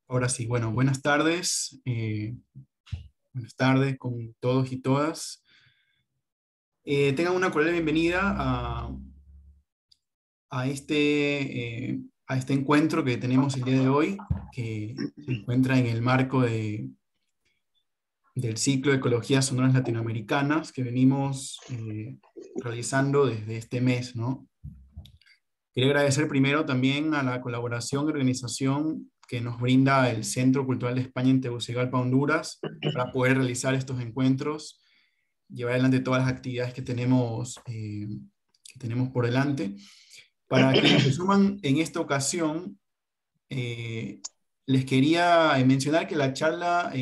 Ahora sí, bueno, buenas tardes con todos y todas. Tengan una cordial bienvenida a este encuentro que tenemos el día de hoy, que se encuentra en el marco del ciclo de Ecologías Sonoras Latinoamericanas que venimos realizando desde este mes, ¿no? Quería agradecer primero también a la colaboración y organización que nos brinda el Centro Cultural de España en Tegucigalpa, Honduras, para poder realizar estos encuentros, llevar adelante todas las actividades que tenemos por delante. Para quienes se suman en esta ocasión, les quería mencionar que la charla,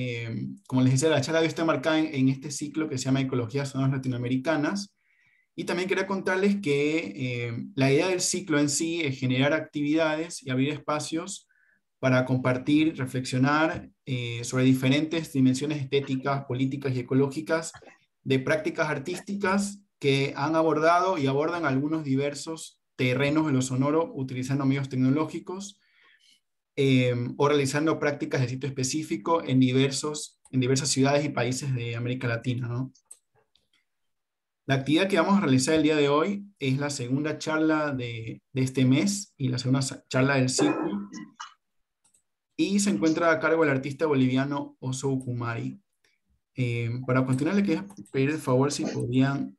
como les decía, la charla de hoy está marcada en este ciclo que se llama Ecologías Sonoras Latinoamericanas. Y también quería contarles que la idea del ciclo en sí es generar actividades y abrir espacios para compartir, reflexionar sobre diferentes dimensiones estéticas, políticas y ecológicas de prácticas artísticas que han abordado y abordan algunos diversos terrenos de lo sonoro utilizando medios tecnológicos o realizando prácticas de sitio específico en diversas ciudades y países de América Latina, ¿no? La actividad que vamos a realizar el día de hoy es la segunda charla de este mes y la segunda charla del ciclo, y se encuentra a cargo del artista boliviano Oso Ucumari. Para continuar, le quería pedir de favor si podían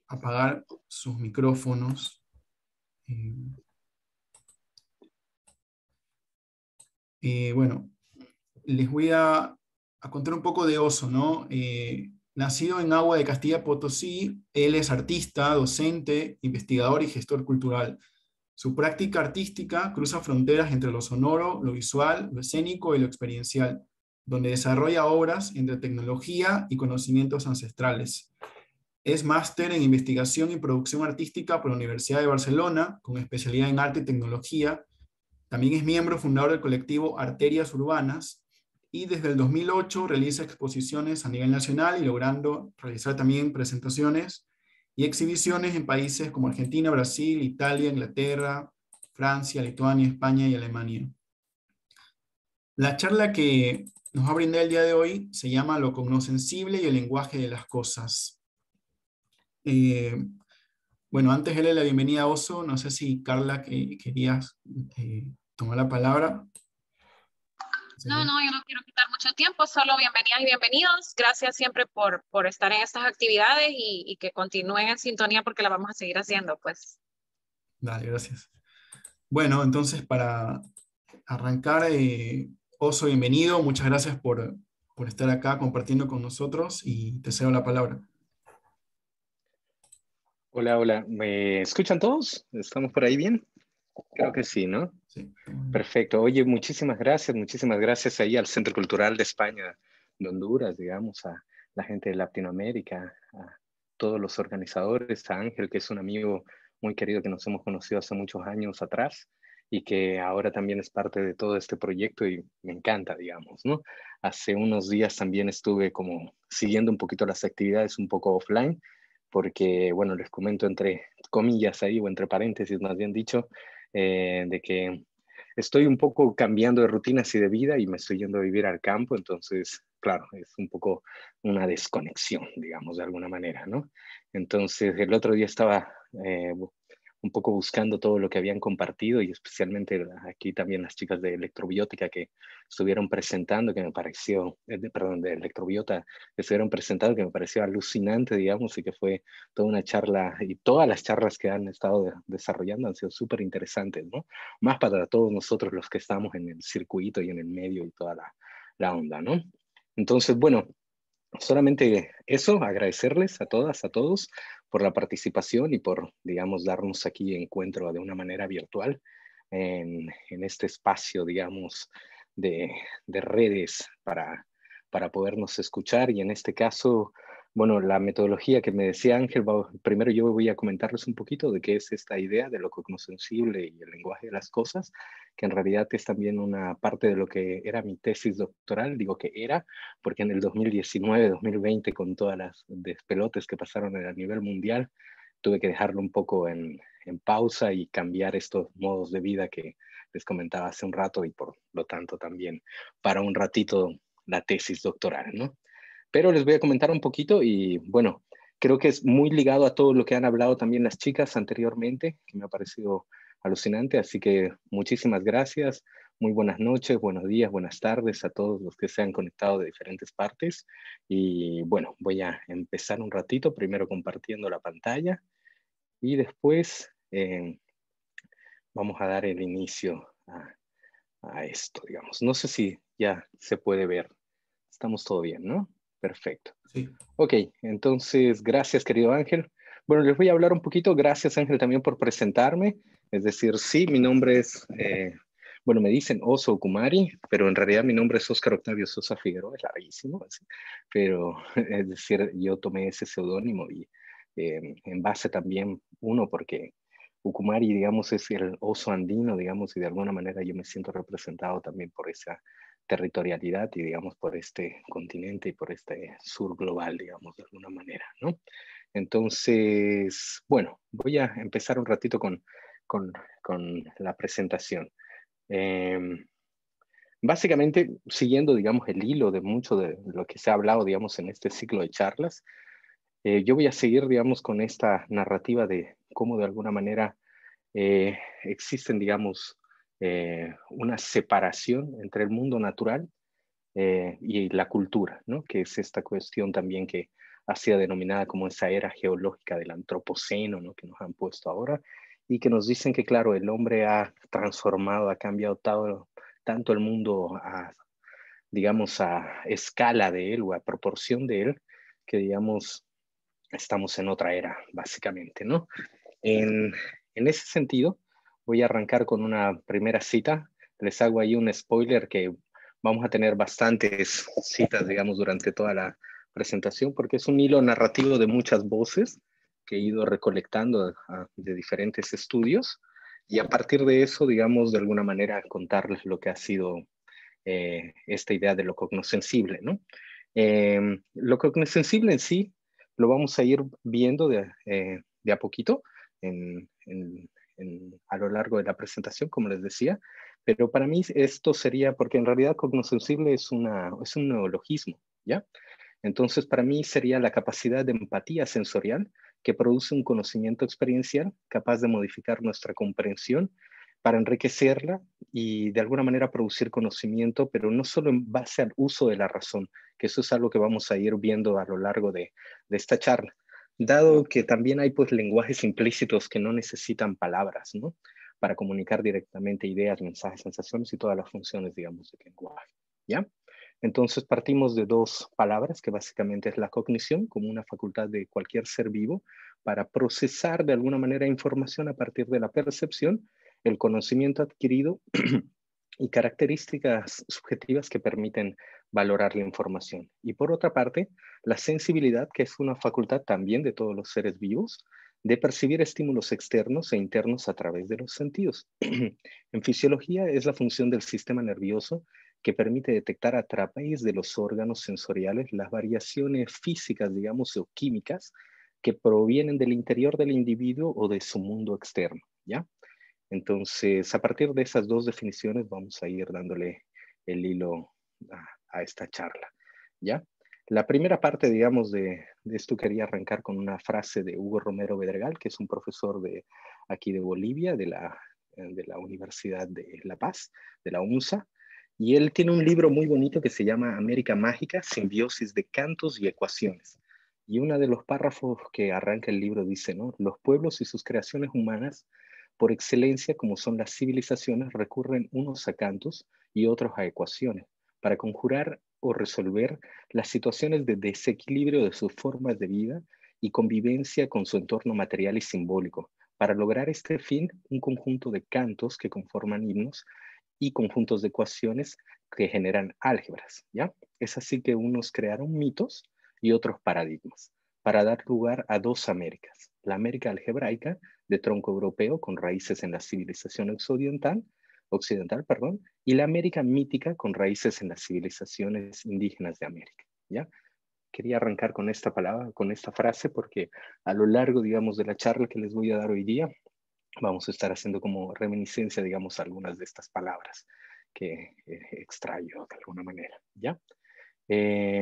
apagar sus micrófonos. Eh, bueno, les voy a contar un poco de Oso, ¿no? Nacido en Agua de Castilla Potosí, él es artista, docente, investigador y gestor cultural. Su práctica artística cruza fronteras entre lo sonoro, lo visual, lo escénico y lo experiencial, donde desarrolla obras entre tecnología y conocimientos ancestrales. Es máster en investigación y producción artística por la Universidad de Barcelona, con especialidad en arte y tecnología. También es miembro fundador del colectivo Arterias Urbanas, y desde el 2008 realiza exposiciones a nivel nacional y logrando realizar también presentaciones y exhibiciones en países como Argentina, Brasil, Italia, Inglaterra, Francia, Lituania, España y Alemania. La charla que nos va a brindar el día de hoy se llama Lo cognoscensible y el lenguaje de las cosas. Eh, bueno, antes de darle la bienvenida a Oso, no sé si Carla querías tomar la palabra. No, yo no quiero quitar mucho tiempo, solo bienvenidas y bienvenidos. Gracias siempre por estar en estas actividades y que continúen en sintonía porque la vamos a seguir haciendo, pues. Dale, gracias. Bueno, entonces para arrancar, Oso, bienvenido. Muchas gracias por estar acá compartiendo con nosotros y te cedo la palabra. Hola, hola. ¿Me escuchan todos? ¿Estamos por ahí bien? Creo que sí, ¿no? Sí. Perfecto. Oye, muchísimas gracias ahí al Centro Cultural de España, de Honduras, digamos, a la gente de Latinoamérica, a todos los organizadores, a Ángel, que es un amigo muy querido que nos hemos conocido hace muchos años atrás y que ahora también es parte de todo este proyecto y me encanta, digamos, ¿no? Hace unos días también estuve como siguiendo un poquito las actividades un poco offline, porque, bueno, les comento entre comillas ahí, o entre paréntesis más bien dicho, de que estoy un poco cambiando de rutinas y de vida y me estoy yendo a vivir al campo, entonces, claro, es un poco una desconexión, digamos, de alguna manera, ¿no? Entonces, el otro día estaba un poco buscando todo lo que habían compartido y especialmente aquí también las chicas de electrobiótica que estuvieron presentando, que me pareció, perdón, de electrobiota, que estuvieron presentando, que me pareció alucinante, digamos, y que fue toda una charla, y todas las charlas que han estado desarrollando han sido súper interesantes, ¿no? Más para todos nosotros los que estamos en el circuito y en el medio y toda la onda, ¿no? Entonces, bueno, solamente eso, agradecerles a todas, a todos por la participación y por, digamos, darnos aquí encuentro de una manera virtual en este espacio, digamos, de redes para podernos escuchar. Y en este caso, bueno, la metodología que me decía Ángel, primero yo voy a comentarles un poquito de qué es esta idea de lo cognoscensible y el lenguaje de las cosas, que en realidad es también una parte de lo que era mi tesis doctoral, digo que era, porque en el 2019, 2020, con todas las despelotes que pasaron a nivel mundial, tuve que dejarlo un poco en pausa y cambiar estos modos de vida que les comentaba hace un rato y por lo tanto también para un ratito la tesis doctoral, ¿no? Pero les voy a comentar un poquito y bueno, creo que es muy ligado a todo lo que han hablado también las chicas anteriormente, que me ha parecido alucinante, así que muchísimas gracias, muy buenas noches, buenos días, buenas tardes a todos los que se han conectado de diferentes partes y bueno, voy a empezar un ratito, primero compartiendo la pantalla y después vamos a dar el inicio a esto, digamos. No sé si ya se puede ver, estamos todo bien, ¿no? Perfecto. Sí. Ok, entonces, gracias, querido Ángel. Bueno, les voy a hablar un poquito. Gracias, Ángel, también por presentarme. Es decir, sí, mi nombre es, bueno, me dicen Oso Kumari, pero en realidad mi nombre es Óscar Octavio Sosa Figueroa, es larguísimo, así. Pero es decir, yo tomé ese seudónimo y en base también, uno, porque Ukumari, digamos, es el oso andino, digamos, y de alguna manera yo me siento representado también por esa territorialidad y, digamos, por este continente y por este sur global, digamos, de alguna manera, ¿no? Entonces, bueno, voy a empezar un ratito con la presentación. Básicamente, siguiendo, digamos, el hilo de mucho de lo que se ha hablado, digamos, en este ciclo de charlas, yo voy a seguir, digamos, con esta narrativa de cómo de alguna manera existen, digamos, una separación entre el mundo natural y la cultura, ¿no? Que es esta cuestión también que ha sido denominada como esa era geológica del antropoceno, ¿no? Que nos han puesto ahora y que nos dicen que, claro, el hombre ha transformado, ha cambiado tanto el mundo a, digamos, a escala de él o a proporción de él, que, digamos, estamos en otra era, básicamente, ¿no? En ese sentido, voy a arrancar con una primera cita. Les hago ahí un spoiler que vamos a tener bastantes citas, digamos, durante toda la presentación, porque es un hilo narrativo de muchas voces que he ido recolectando de diferentes estudios y a partir de eso, digamos, de alguna manera contarles lo que ha sido esta idea de lo cognoscensible, ¿no? Lo cognoscensible en sí lo vamos a ir viendo de a poquito a lo largo de la presentación, como les decía, pero para mí esto sería, porque en realidad cognoscensible es un neologismo, ¿ya? Entonces, para mí sería la capacidad de empatía sensorial que produce un conocimiento experiencial capaz de modificar nuestra comprensión para enriquecerla y de alguna manera producir conocimiento, pero no solo en base al uso de la razón, que eso es algo que vamos a ir viendo a lo largo de esta charla, dado que también hay pues lenguajes implícitos que no necesitan palabras, ¿no? Para comunicar directamente ideas, mensajes, sensaciones y todas las funciones, digamos, del lenguaje, ¿ya? Entonces partimos de dos palabras, que básicamente es la cognición, como una facultad de cualquier ser vivo para procesar de alguna manera información a partir de la percepción, el conocimiento adquirido y características subjetivas que permiten valorar la información. Y por otra parte, la sensibilidad, que es una facultad también de todos los seres vivos, de percibir estímulos externos e internos a través de los sentidos. En fisiología es la función del sistema nervioso que permite detectar a través de los órganos sensoriales las variaciones físicas, digamos, o químicas que provienen del interior del individuo o de su mundo externo, ¿ya? Entonces, a partir de esas dos definiciones vamos a ir dándole el hilo a esta charla, ¿ya? La primera parte, digamos, de esto quería arrancar con una frase de Hugo Romero Bedregal, que es un profesor de aquí de Bolivia, de la Universidad de La Paz, de la UNSA, y él tiene un libro muy bonito que se llama América Mágica, Simbiosis de Cantos y Ecuaciones. Y uno de los párrafos que arranca el libro dice, ¿no? Los pueblos y sus creaciones humanas, por excelencia, como son las civilizaciones, recurren unos a cantos y otros a ecuaciones para conjurar o resolver las situaciones de desequilibrio de sus formas de vida y convivencia con su entorno material y simbólico. Para lograr este fin, un conjunto de cantos que conforman himnos y conjuntos de ecuaciones que generan álgebras, ¿ya? Es así que unos crearon mitos y otros paradigmas para dar lugar a dos Américas. La América algebraica, de tronco europeo con raíces en la civilización occidental, y la América mítica con raíces en las civilizaciones indígenas de América, ¿ya? Quería arrancar con esta palabra, con esta frase, porque a lo largo, digamos, de la charla que les voy a dar hoy día, vamos a estar haciendo como reminiscencia, digamos, algunas de estas palabras que extraigo de alguna manera, ¿ya?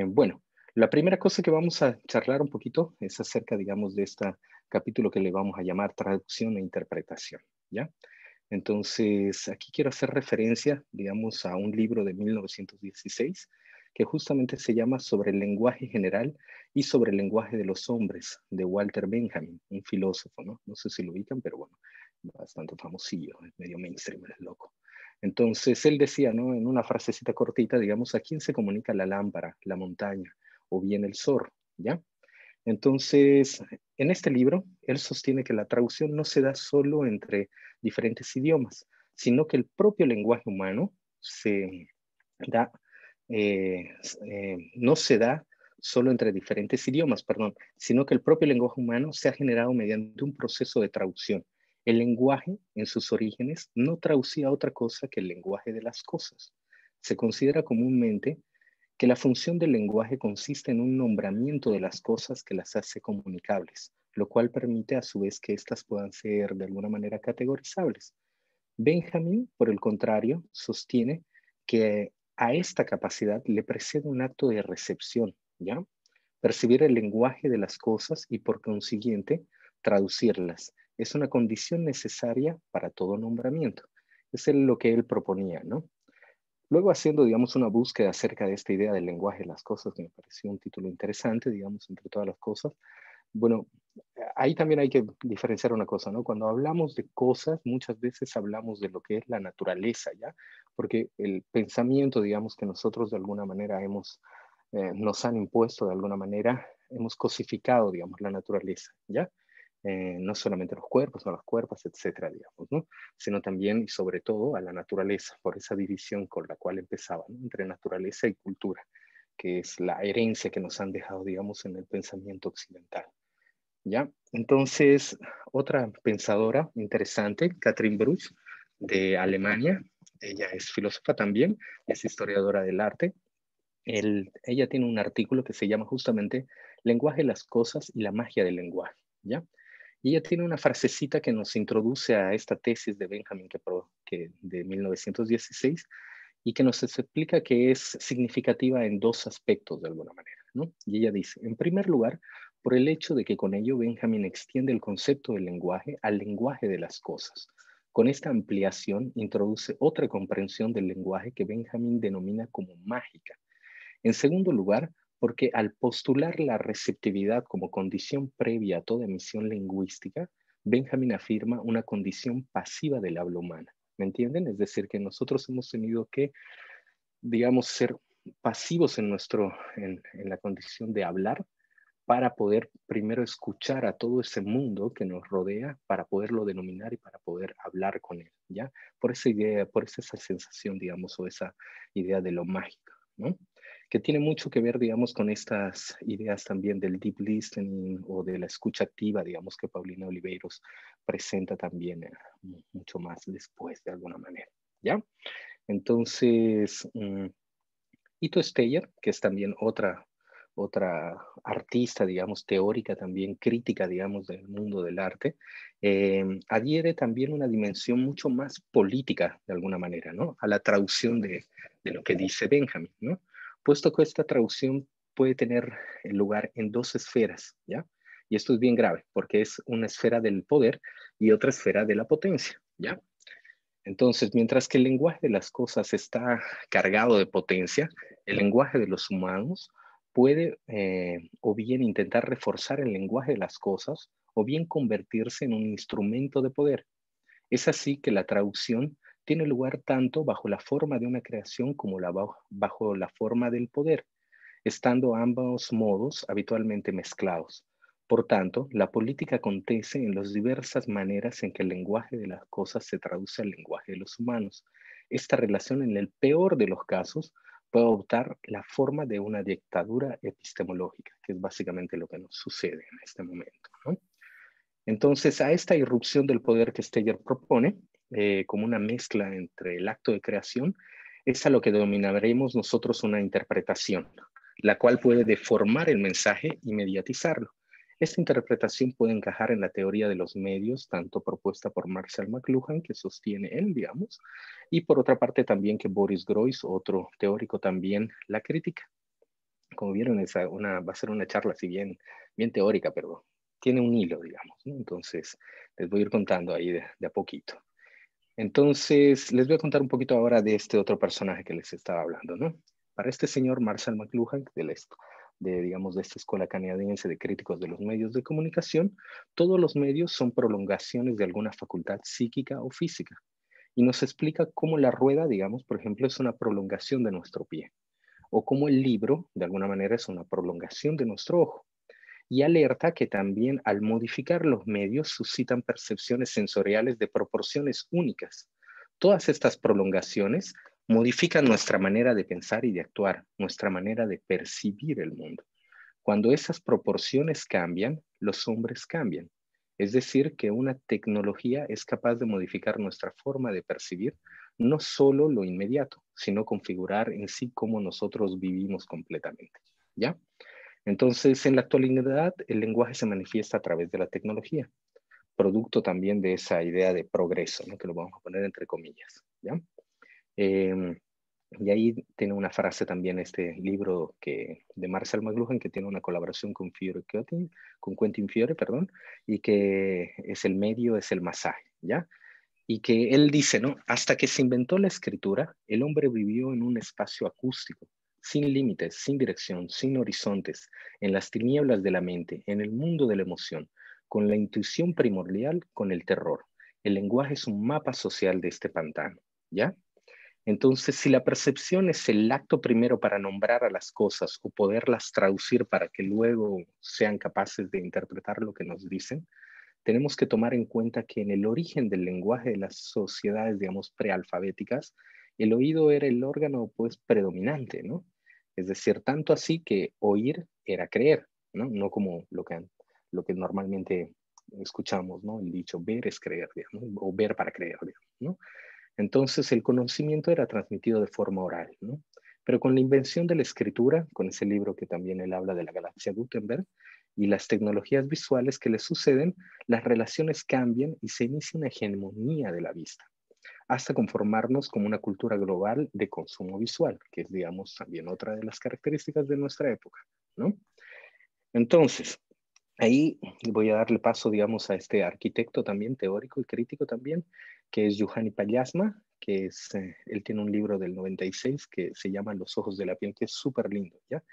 Bueno, la primera cosa que vamos a charlar un poquito es acerca, digamos, de este capítulo que le vamos a llamar traducción e interpretación, ¿ya? Entonces, aquí quiero hacer referencia, digamos, a un libro de 1916 que justamente se llama Sobre el lenguaje general y sobre el lenguaje de los hombres, de Walter Benjamin, un filósofo, ¿no? No sé si lo ubican, pero bueno, bastante famosillo, medio mainstream, el loco. Entonces, él decía, ¿no? En una frasecita cortita, digamos, ¿a quién se comunica la lámpara, la montaña o bien el zorro, ¿ya? Entonces, en este libro, él sostiene que la traducción no se da solo entre diferentes idiomas, sino que el propio lenguaje humano se da, no se da solo entre diferentes idiomas, perdón, sino que el propio lenguaje humano se ha generado mediante un proceso de traducción. El lenguaje, en sus orígenes, no traducía otra cosa que el lenguaje de las cosas. Se considera comúnmente que la función del lenguaje consiste en un nombramiento de las cosas que las hace comunicables, lo cual permite a su vez que éstas puedan ser de alguna manera categorizables. Benjamin, por el contrario, sostiene que a esta capacidad le precede un acto de recepción, ¿ya? Percibir el lenguaje de las cosas y por consiguiente traducirlas. Es una condición necesaria para todo nombramiento. Es lo que él proponía, ¿no? Luego haciendo, digamos, una búsqueda acerca de esta idea del lenguaje de las cosas, que me pareció un título interesante, digamos, entre todas las cosas. Bueno, ahí también hay que diferenciar una cosa, ¿no? Cuando hablamos de cosas, muchas veces hablamos de lo que es la naturaleza, ¿ya? Porque el pensamiento, digamos, que nosotros de alguna manera nos han impuesto de alguna manera, hemos cosificado, digamos, la naturaleza, ¿ya? No solamente los cuerpos o las cuerpos, etcétera, digamos, ¿no? Sino también y sobre todo a la naturaleza, por esa división con la cual empezaba, ¿no? Entre naturaleza y cultura, que es la herencia que nos han dejado, digamos, en el pensamiento occidental, ¿ya? Entonces, otra pensadora interesante, Katrin Bruch, de Alemania, ella es filósofa también, es historiadora del arte. Ella tiene un artículo que se llama justamente Lenguaje de las cosas y la magia del lenguaje, ¿ya? Y ella tiene una frasecita que nos introduce a esta tesis de Benjamin de 1916 y que nos explica que es significativa en dos aspectos de alguna manera, ¿no? Y ella dice, en primer lugar, por el hecho de que con ello Benjamin extiende el concepto del lenguaje al lenguaje de las cosas. Con esta ampliación introduce otra comprensión del lenguaje que Benjamin denomina como mágica. En segundo lugar, porque al postular la receptividad como condición previa a toda emisión lingüística, Benjamin afirma una condición pasiva del habla humana. ¿Me entienden? Es decir, que nosotros hemos tenido que, digamos, ser pasivos en la condición de hablar para poder primero escuchar a todo ese mundo que nos rodea, para poderlo denominar y para poder hablar con él, ¿ya? Por esa idea, por esa sensación, digamos, o esa idea de lo mágico, ¿no? Que tiene mucho que ver, digamos, con estas ideas también del deep listening o de la escucha activa, digamos, que Paulina Oliveiros presenta también mucho más después, de alguna manera, ¿ya? Entonces, Ito Steyer, que es también otra artista, digamos, teórica, también crítica, digamos, del mundo del arte, adhiere también una dimensión mucho más política, de alguna manera, ¿no? A la traducción de lo que dice Benjamin, ¿no? Puesto que esta traducción puede tener lugar en dos esferas, ¿ya? Y esto es bien grave, porque es una esfera del poder y otra esfera de la potencia, ¿ya? Entonces, mientras que el lenguaje de las cosas está cargado de potencia, el lenguaje de los humanos puede o bien intentar reforzar el lenguaje de las cosas o bien convertirse en un instrumento de poder. Es así que la traducción tiene lugar tanto bajo la forma de una creación como bajo la forma del poder, estando ambos modos habitualmente mezclados. Por tanto, la política acontece en las diversas maneras en que el lenguaje de las cosas se traduce al lenguaje de los humanos. Esta relación, en el peor de los casos, puede adoptar la forma de una dictadura epistemológica, que es básicamente lo que nos sucede en este momento, ¿no? Entonces, a esta irrupción del poder que Steyer propone, como una mezcla entre el acto de creación, es a lo que denominaremos nosotros una interpretación, la cual puede deformar el mensaje y mediatizarlo. Esta interpretación puede encajar en la teoría de los medios, tanto propuesta por Marshall McLuhan, que sostiene él, digamos, y por otra parte también que Boris Groys, otro teórico, también la critica. Como vieron, va a ser una charla así bien teórica, pero tiene un hilo, digamos, ¿no? Entonces, les voy a ir contando ahí de a poquito. Entonces, les voy a contar un poquito ahora de este otro personaje que les estaba hablando, ¿no? Para este señor Marshall McLuhan, digamos, de esta escuela canadiense de críticos de los medios de comunicación, todos los medios son prolongaciones de alguna facultad psíquica o física. Y nos explica cómo la rueda, digamos, por ejemplo, es una prolongación de nuestro pie, o cómo el libro, de alguna manera, es una prolongación de nuestro ojo. Y alerta que también al modificar los medios suscitan percepciones sensoriales de proporciones únicas. Todas estas prolongaciones modifican nuestra manera de pensar y de actuar, nuestra manera de percibir el mundo. Cuando esas proporciones cambian, los hombres cambian. Es decir, que una tecnología es capaz de modificar nuestra forma de percibir no solo lo inmediato, sino configurar en sí cómo nosotros vivimos completamente. ¿Ya? Entonces, en la actualidad, el lenguaje se manifiesta a través de la tecnología, producto también de esa idea de progreso, ¿no? Que lo vamos a poner entre comillas, ¿ya? Y ahí tiene una frase también este libro de Marshall McLuhan, que tiene una colaboración con Quentin Fiore, perdón, y que es el medio, es el masaje, ¿ya? Y que él dice, ¿no? Hasta que se inventó la escritura, el hombre vivió en un espacio acústico, sin límites, sin dirección, sin horizontes, en las tinieblas de la mente, en el mundo de la emoción, con la intuición primordial, con el terror. El lenguaje es un mapa social de este pantano, ¿ya? Entonces, si la percepción es el acto primero para nombrar a las cosas o poderlas traducir para que luego sean capaces de interpretar lo que nos dicen, tenemos que tomar en cuenta que en el origen del lenguaje de las sociedades, digamos, prealfabéticas, el oído era el órgano, pues, predominante, ¿no? Es decir, tanto así que oír era creer, ¿no? No como lo que normalmente escuchamos, ¿no? El dicho, ver es creer, digamos, o ver para creer, digamos, ¿no? Entonces, el conocimiento era transmitido de forma oral, ¿no? Pero con la invención de la escritura, con ese libro que también él habla de la galaxia Gutenberg, y las tecnologías visuales que le suceden, las relaciones cambian y se inicia una hegemonía de la vista, hasta conformarnos como una cultura global de consumo visual, que es, digamos, también otra de las características de nuestra época, ¿no? Entonces, ahí voy a darle paso, digamos, a este arquitecto también, teórico y crítico también, que es Juhani Pallasmaa, él tiene un libro del 96 que se llama Los ojos de la piel, que es súper lindo, ¿ya?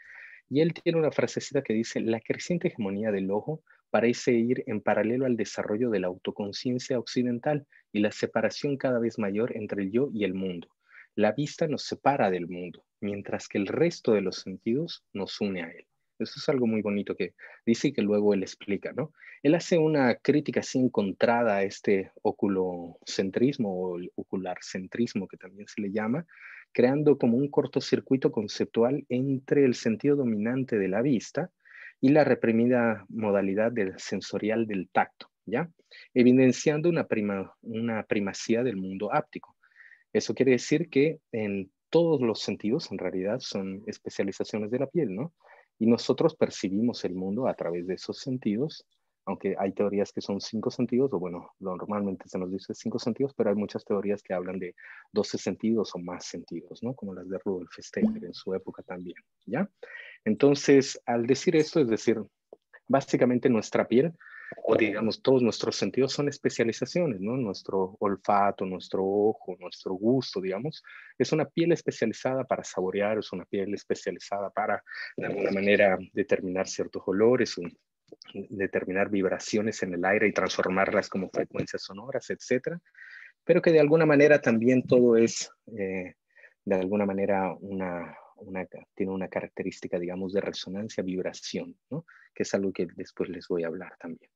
Y él tiene una frasecita que dice, la creciente hegemonía del ojo parece ir en paralelo al desarrollo de la autoconciencia occidental y la separación cada vez mayor entre el yo y el mundo. La vista nos separa del mundo, mientras que el resto de los sentidos nos une a él. Eso es algo muy bonito que dice y que luego él explica, ¿no? Él hace una crítica así encontrada a este oculocentrismo o el ocularcentrismo que también se le llama, creando como un cortocircuito conceptual entre el sentido dominante de la vista y la reprimida modalidad sensorial del tacto, ¿ya? Evidenciando una primacía del mundo áptico. Eso quiere decir que en todos los sentidos, en realidad, son especializaciones de la piel, ¿no? Y nosotros percibimos el mundo a través de esos sentidos, aunque hay teorías que son 5 sentidos, o bueno, normalmente se nos dice 5 sentidos, pero hay muchas teorías que hablan de 12 sentidos o más sentidos, ¿no? Como las de Rudolf Steiner en su época también, ¿ya? Entonces, al decir esto, es decir, básicamente nuestra piel, o digamos todos nuestros sentidos son especializaciones, ¿no? Nuestro olfato, nuestro ojo, nuestro gusto, digamos, es una piel especializada para saborear, es una piel especializada para, de alguna manera, determinar ciertos olores, determinar vibraciones en el aire y transformarlas como frecuencias sonoras, etcétera, pero que de alguna manera también todo es, de alguna manera, tiene una característica, digamos, de resonancia, vibración, ¿no? Que es algo que después les voy a hablar también.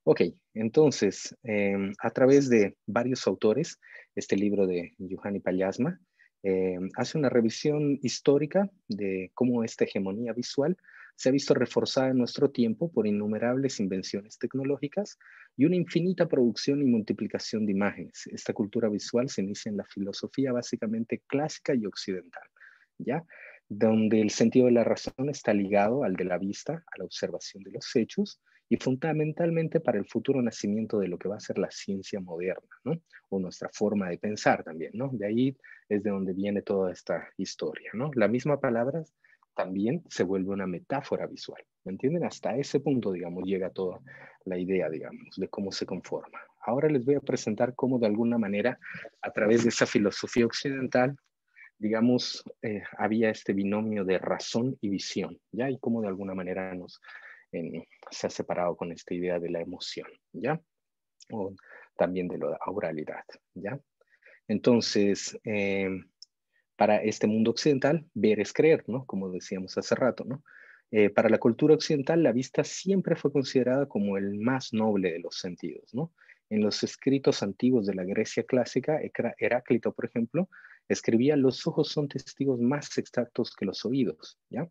Ok, entonces, a través de varios autores, este libro de Juhani Pallasmaa hace una revisión histórica de cómo esta hegemonía visual se ha visto reforzada en nuestro tiempo por innumerables invenciones tecnológicas y una infinita producción y multiplicación de imágenes. Esta cultura visual se inicia en la filosofía básicamente clásica y occidental, ¿ya? Donde el sentido de la razón está ligado al de la vista, a la observación de los hechos, y fundamentalmente para el futuro nacimiento de lo que va a ser la ciencia moderna, ¿no? O nuestra forma de pensar también, ¿no? De ahí es de donde viene toda esta historia, ¿no? La misma palabra también se vuelve una metáfora visual, ¿me entienden? Hasta ese punto, digamos, llega toda la idea, digamos, de cómo se conforma. Ahora les voy a presentar cómo de alguna manera, a través de esa filosofía occidental, digamos, había este binomio de razón y visión, ¿ya? Y cómo de alguna manera se ha separado con esta idea de la emoción, ¿ya? O también de la oralidad, ¿ya? Entonces, para este mundo occidental, ver es creer, ¿no? Como decíamos hace rato, ¿no? Para la cultura occidental, la vista siempre fue considerada como el más noble de los sentidos, ¿no? En los escritos antiguos de la Grecia clásica, Heráclito, por ejemplo, escribía: los ojos son testigos más exactos que los oídos, ¿ya?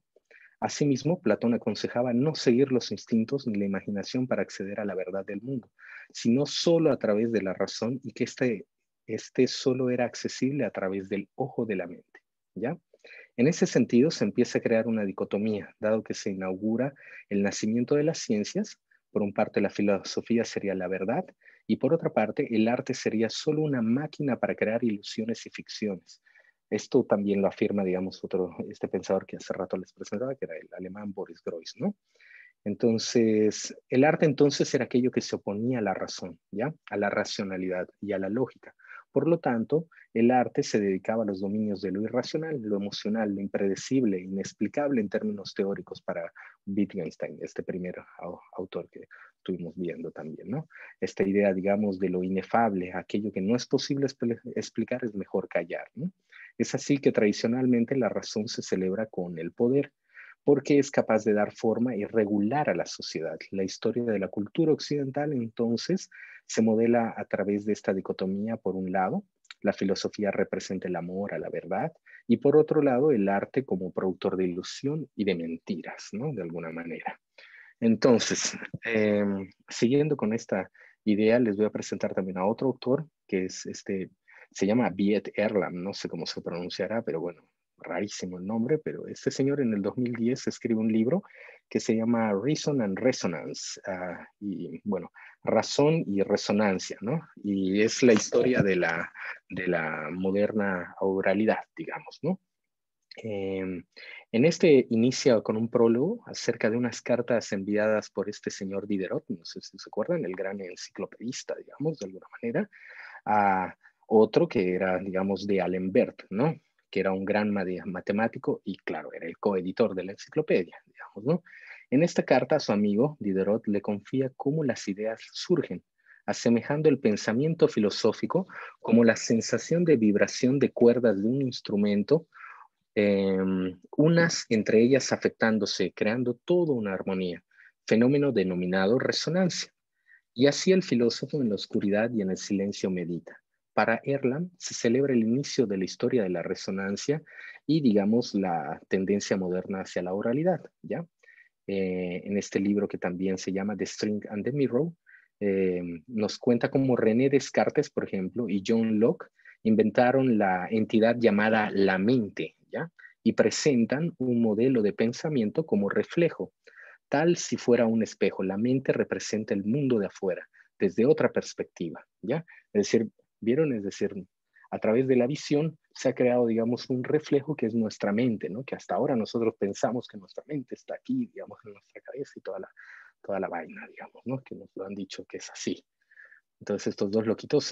Asimismo, Platón aconsejaba no seguir los instintos ni la imaginación para acceder a la verdad del mundo, sino solo a través de la razón, y que este solo era accesible a través del ojo de la mente, ¿ya? En ese sentido, se empieza a crear una dicotomía, dado que se inaugura el nacimiento de las ciencias. Por una parte, la filosofía sería la verdad, y por otra parte, el arte sería solo una máquina para crear ilusiones y ficciones. Esto también lo afirma, digamos, este pensador que hace rato les presentaba, que era el alemán Boris Groys, ¿no? Entonces, el arte entonces era aquello que se oponía a la razón, ¿ya? A la racionalidad y a la lógica. Por lo tanto, el arte se dedicaba a los dominios de lo irracional, lo emocional, lo impredecible, inexplicable en términos teóricos para Wittgenstein, este primer autor que estuvimos viendo también, ¿no? Esta idea, digamos, de lo inefable, aquello que no es posible explicar, es mejor callar, ¿no? Es así que tradicionalmente la razón se celebra con el poder, porque es capaz de dar forma y regular a la sociedad. La historia de la cultura occidental, entonces, se modela a través de esta dicotomía. Por un lado, la filosofía representa el amor a la verdad, y por otro lado, el arte como productor de ilusión y de mentiras, ¿no? De alguna manera. Entonces, siguiendo con esta idea, les voy a presentar también a otro autor, que es se llama Viet Erlam, no sé cómo se pronunciará, pero bueno, rarísimo el nombre, pero este señor en el 2010 escribe un libro que se llama Reason and Resonance, y bueno, razón y resonancia, ¿no? Y es la historia de la moderna oralidad, digamos, ¿no? En este inicia con un prólogo acerca de unas cartas enviadas por este señor Diderot, no sé si se acuerdan, el gran enciclopedista, digamos, de alguna manera, a otro que era, digamos, de Alembert, ¿no? Que era un gran matemático y, claro, era el coeditor de la enciclopedia, digamos, ¿no? En esta carta a su amigo, Diderot le confía cómo las ideas surgen, asemejando el pensamiento filosófico como la sensación de vibración de cuerdas de un instrumento, unas entre ellas afectándose, creando toda una armonía, fenómeno denominado resonancia. Y así el filósofo en la oscuridad y en el silencio medita. Para Erland se celebra el inicio de la historia de la resonancia y, digamos, la tendencia moderna hacia la oralidad, ¿ya? En este libro, que también se llama The String and the Mirror, nos cuenta cómo René Descartes, por ejemplo, y John Locke inventaron la entidad llamada la mente, ¿ya? Y presentan un modelo de pensamiento como reflejo, tal si fuera un espejo. La mente representa el mundo de afuera, desde otra perspectiva, ¿ya? Es decir, ¿vieron? Es decir, a través de la visión se ha creado, digamos, un reflejo que es nuestra mente, ¿no? Que hasta ahora nosotros pensamos que nuestra mente está aquí, digamos, en nuestra cabeza y toda la vaina, digamos, ¿no? Que nos lo han dicho que es así. Entonces estos dos loquitos,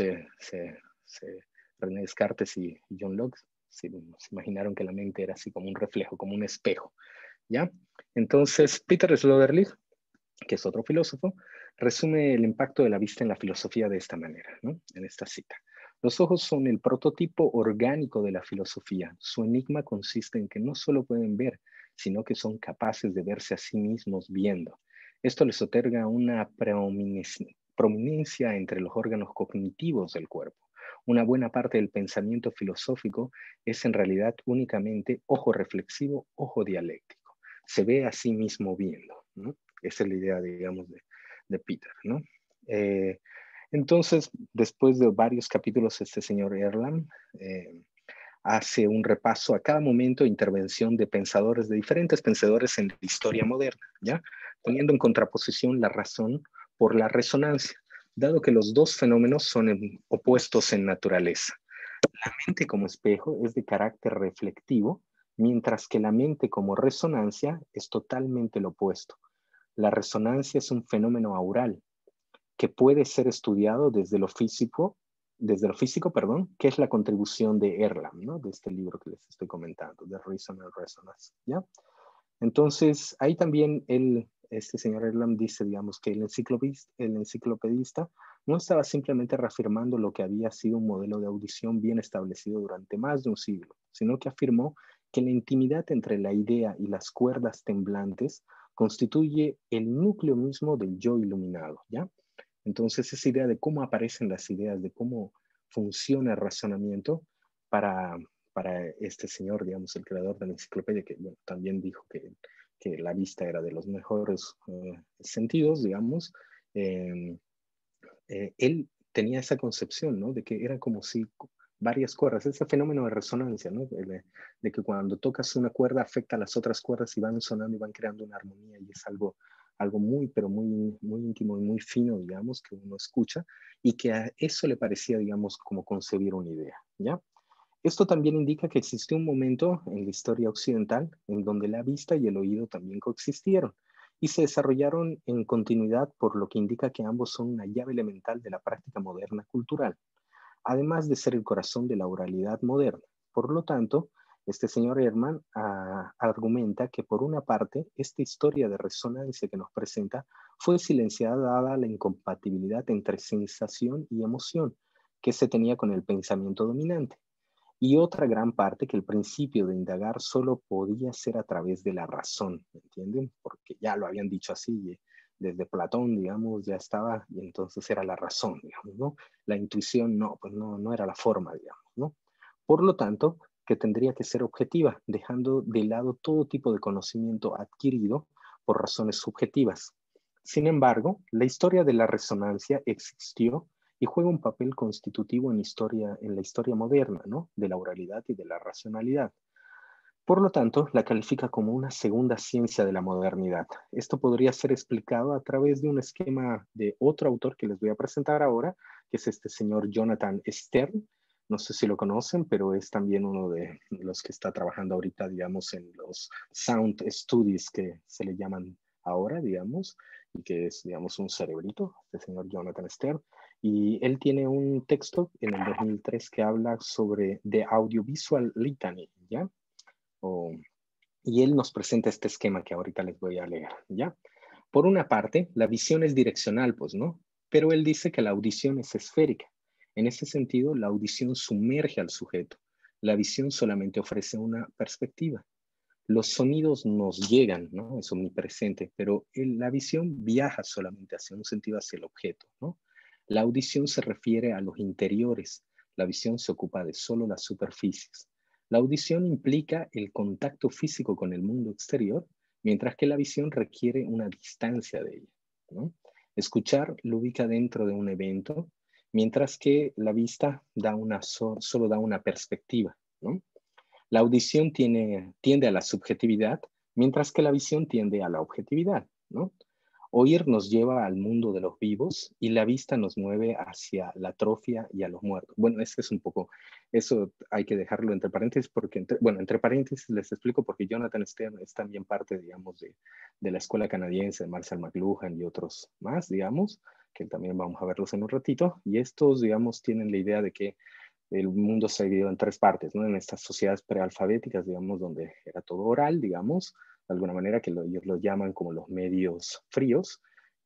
René Descartes y John Locke, se imaginaron que la mente era así como un reflejo, como un espejo, ¿ya? Entonces Peter Sloterdijk, que es otro filósofo, resume el impacto de la vista en la filosofía de esta manera, ¿no? En esta cita. Los ojos son el prototipo orgánico de la filosofía. Su enigma consiste en que no solo pueden ver, sino que son capaces de verse a sí mismos viendo. Esto les otorga una prominencia entre los órganos cognitivos del cuerpo. Una buena parte del pensamiento filosófico es en realidad únicamente ojo reflexivo, ojo dialéctico. Se ve a sí mismo viendo, ¿no? Esa es la idea, digamos, de Peter, ¿no? Entonces, después de varios capítulos, este señor Erland hace un repaso a cada momento, intervención de pensadores, de diferentes pensadores en la historia moderna, ¿ya? Poniendo en contraposición la razón por la resonancia, dado que los dos fenómenos son opuestos en naturaleza. La mente como espejo es de carácter reflectivo, mientras que la mente como resonancia es totalmente lo opuesto. La resonancia es un fenómeno aural que puede ser estudiado desde lo físico, que es la contribución de Erlang, ¿no? De este libro que les estoy comentando, de Reason and Resonance, ¿ya? Entonces, ahí también este señor Erlang dice, digamos, que el enciclopedista no estaba simplemente reafirmando lo que había sido un modelo de audición bien establecido durante más de un siglo, sino que afirmó que la intimidad entre la idea y las cuerdas temblantes constituye el núcleo mismo del yo iluminado, ¿ya? Entonces, esa idea de cómo aparecen las ideas, de cómo funciona el razonamiento para este señor, digamos, el creador de la enciclopedia, que bueno, también dijo que la vista era de los mejores sentidos, digamos, él tenía esa concepción, ¿no? De que eran como si varias cuerdas, ese fenómeno de resonancia, ¿no? De que cuando tocas una cuerda afecta a las otras cuerdas y van sonando y van creando una armonía y es algo muy, pero muy, muy íntimo y muy fino, digamos, que uno escucha y que a eso le parecía, digamos, como concebir una idea, ¿ya? Esto también indica que existió un momento en la historia occidental en donde la vista y el oído también coexistieron y se desarrollaron en continuidad, por lo que indica que ambos son una llave elemental de la práctica moderna cultural, además de ser el corazón de la oralidad moderna. Por lo tanto, este señor Herman argumenta que por una parte, esta historia de resonancia que nos presenta fue silenciada dada la incompatibilidad entre sensación y emoción que se tenía con el pensamiento dominante. Y otra gran parte que el principio de indagar solo podía ser a través de la razón, ¿me entienden? Porque ya lo habían dicho así, desde Platón, digamos, ya estaba, y entonces era la razón, digamos, ¿no? La intuición no, pues no era la forma, digamos, ¿no? Por lo tanto, que tendría que ser objetiva, dejando de lado todo tipo de conocimiento adquirido por razones subjetivas. Sin embargo, la historia de la resonancia existió y juega un papel constitutivo en la historia moderna, ¿no? De la oralidad y de la racionalidad. Por lo tanto, la califica como una segunda ciencia de la modernidad. Esto podría ser explicado a través de un esquema de otro autor que les voy a presentar ahora, que es este señor Jonathan Stern. No sé si lo conocen, pero es también uno de los que está trabajando ahorita, digamos, en los sound studies que se le llaman ahora, digamos, y que es, digamos, un cerebrito, este señor Jonathan Stern. Y él tiene un texto en el 2003 que habla sobre The Audiovisual Litany, ¿ya? Y él nos presenta este esquema que ahorita les voy a leer, ¿ya? Por una parte, la visión es direccional, pues, ¿no? Pero él dice que la audición es esférica. En ese sentido, la audición sumerge al sujeto. La visión solamente ofrece una perspectiva. Los sonidos nos llegan, ¿no? Es omnipresente, pero la visión viaja solamente hacia un sentido, hacia el objeto, ¿no? La audición se refiere a los interiores. La visión se ocupa de solo las superficies. La audición implica el contacto físico con el mundo exterior, mientras que la visión requiere una distancia de ella, ¿no? Escuchar lo ubica dentro de un evento, mientras que la vista solo da una perspectiva, ¿no? La audición tiende a la subjetividad, mientras que la visión tiende a la objetividad, ¿no? Oír nos lleva al mundo de los vivos y la vista nos mueve hacia la atrofia y a los muertos. Bueno, es un poco, eso hay que dejarlo entre paréntesis, porque, entre paréntesis les explico porque Jonathan Stern es también parte, digamos, de la escuela canadiense de Marshall McLuhan y otros más, digamos, que también vamos a verlos en un ratito. Y estos, digamos, tienen la idea de que el mundo se ha dividido en tres partes, ¿no? En estas sociedades prealfabéticas, digamos, donde era todo oral, digamos, de alguna manera que ellos lo llaman como los medios fríos,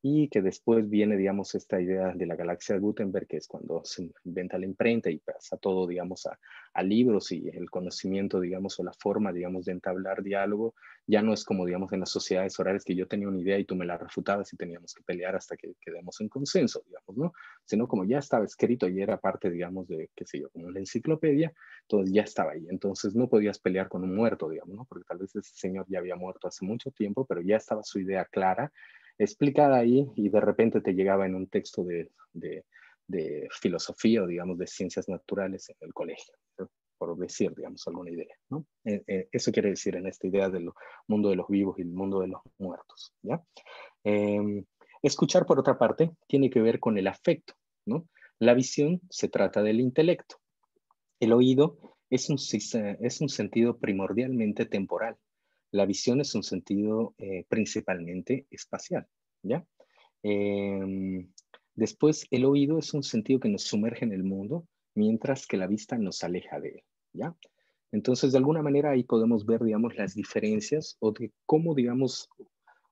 y que después viene, digamos, esta idea de la galaxia de Gutenberg, que es cuando se inventa la imprenta y pasa todo, digamos, a libros y el conocimiento, digamos, o la forma, digamos, de entablar diálogo, ya no es como, digamos, en las sociedades orales que yo tenía una idea y tú me la refutabas y teníamos que pelear hasta que quedemos en consenso, digamos, ¿no? Sino como ya estaba escrito y era parte, digamos, de, qué sé yo, como la enciclopedia, entonces ya estaba ahí. Entonces no podías pelear con un muerto, digamos, ¿no? Porque tal vez ese señor ya había muerto hace mucho tiempo, pero ya estaba su idea clara, explicada ahí, y de repente te llegaba en un texto de filosofía o, digamos, de ciencias naturales en el colegio, ¿no? por decir, digamos, alguna idea, ¿no? Eso quiere decir en esta idea del mundo de los vivos y el mundo de los muertos, ¿ya? Escuchar, por otra parte, tiene que ver con el afecto, ¿no? La visión se trata del intelecto. El oído es un sentido primordialmente temporal. La visión es un sentido principalmente espacial, ¿ya? Después, el oído es un sentido que nos sumerge en el mundo, mientras que la vista nos aleja de él, ¿ya? Entonces, de alguna manera ahí podemos ver, digamos, las diferencias o de cómo, digamos,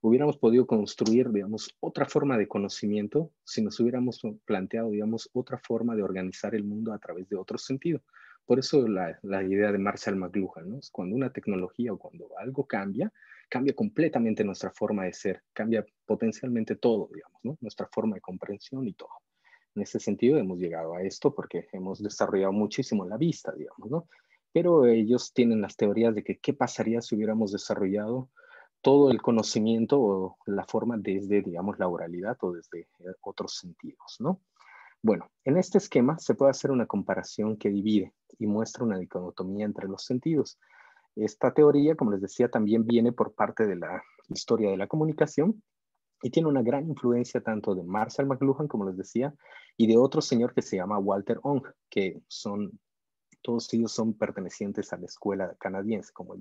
hubiéramos podido construir, digamos, otra forma de conocimiento si nos hubiéramos planteado, digamos, otra forma de organizar el mundo a través de otro sentido. Por eso la idea de Marshall McLuhan, ¿no? Es cuando una tecnología o cuando algo cambia, cambia completamente nuestra forma de ser, cambia potencialmente todo, digamos, ¿no? Nuestra forma de comprensión y todo. En ese sentido hemos llegado a esto porque hemos desarrollado muchísimo la vista, digamos, ¿no? Pero ellos tienen las teorías de que qué pasaría si hubiéramos desarrollado todo el conocimiento o la forma desde, digamos, la oralidad o desde otros sentidos, ¿no? Bueno, en este esquema se puede hacer una comparación que divide y muestra una dicotomía entre los sentidos. Esta teoría, como les decía, también viene por parte de la historia de la comunicación y tiene una gran influencia tanto de Marshall McLuhan, como les decía, y de otro señor que se llama Walter Ong, que todos ellos son pertenecientes a la escuela canadiense, como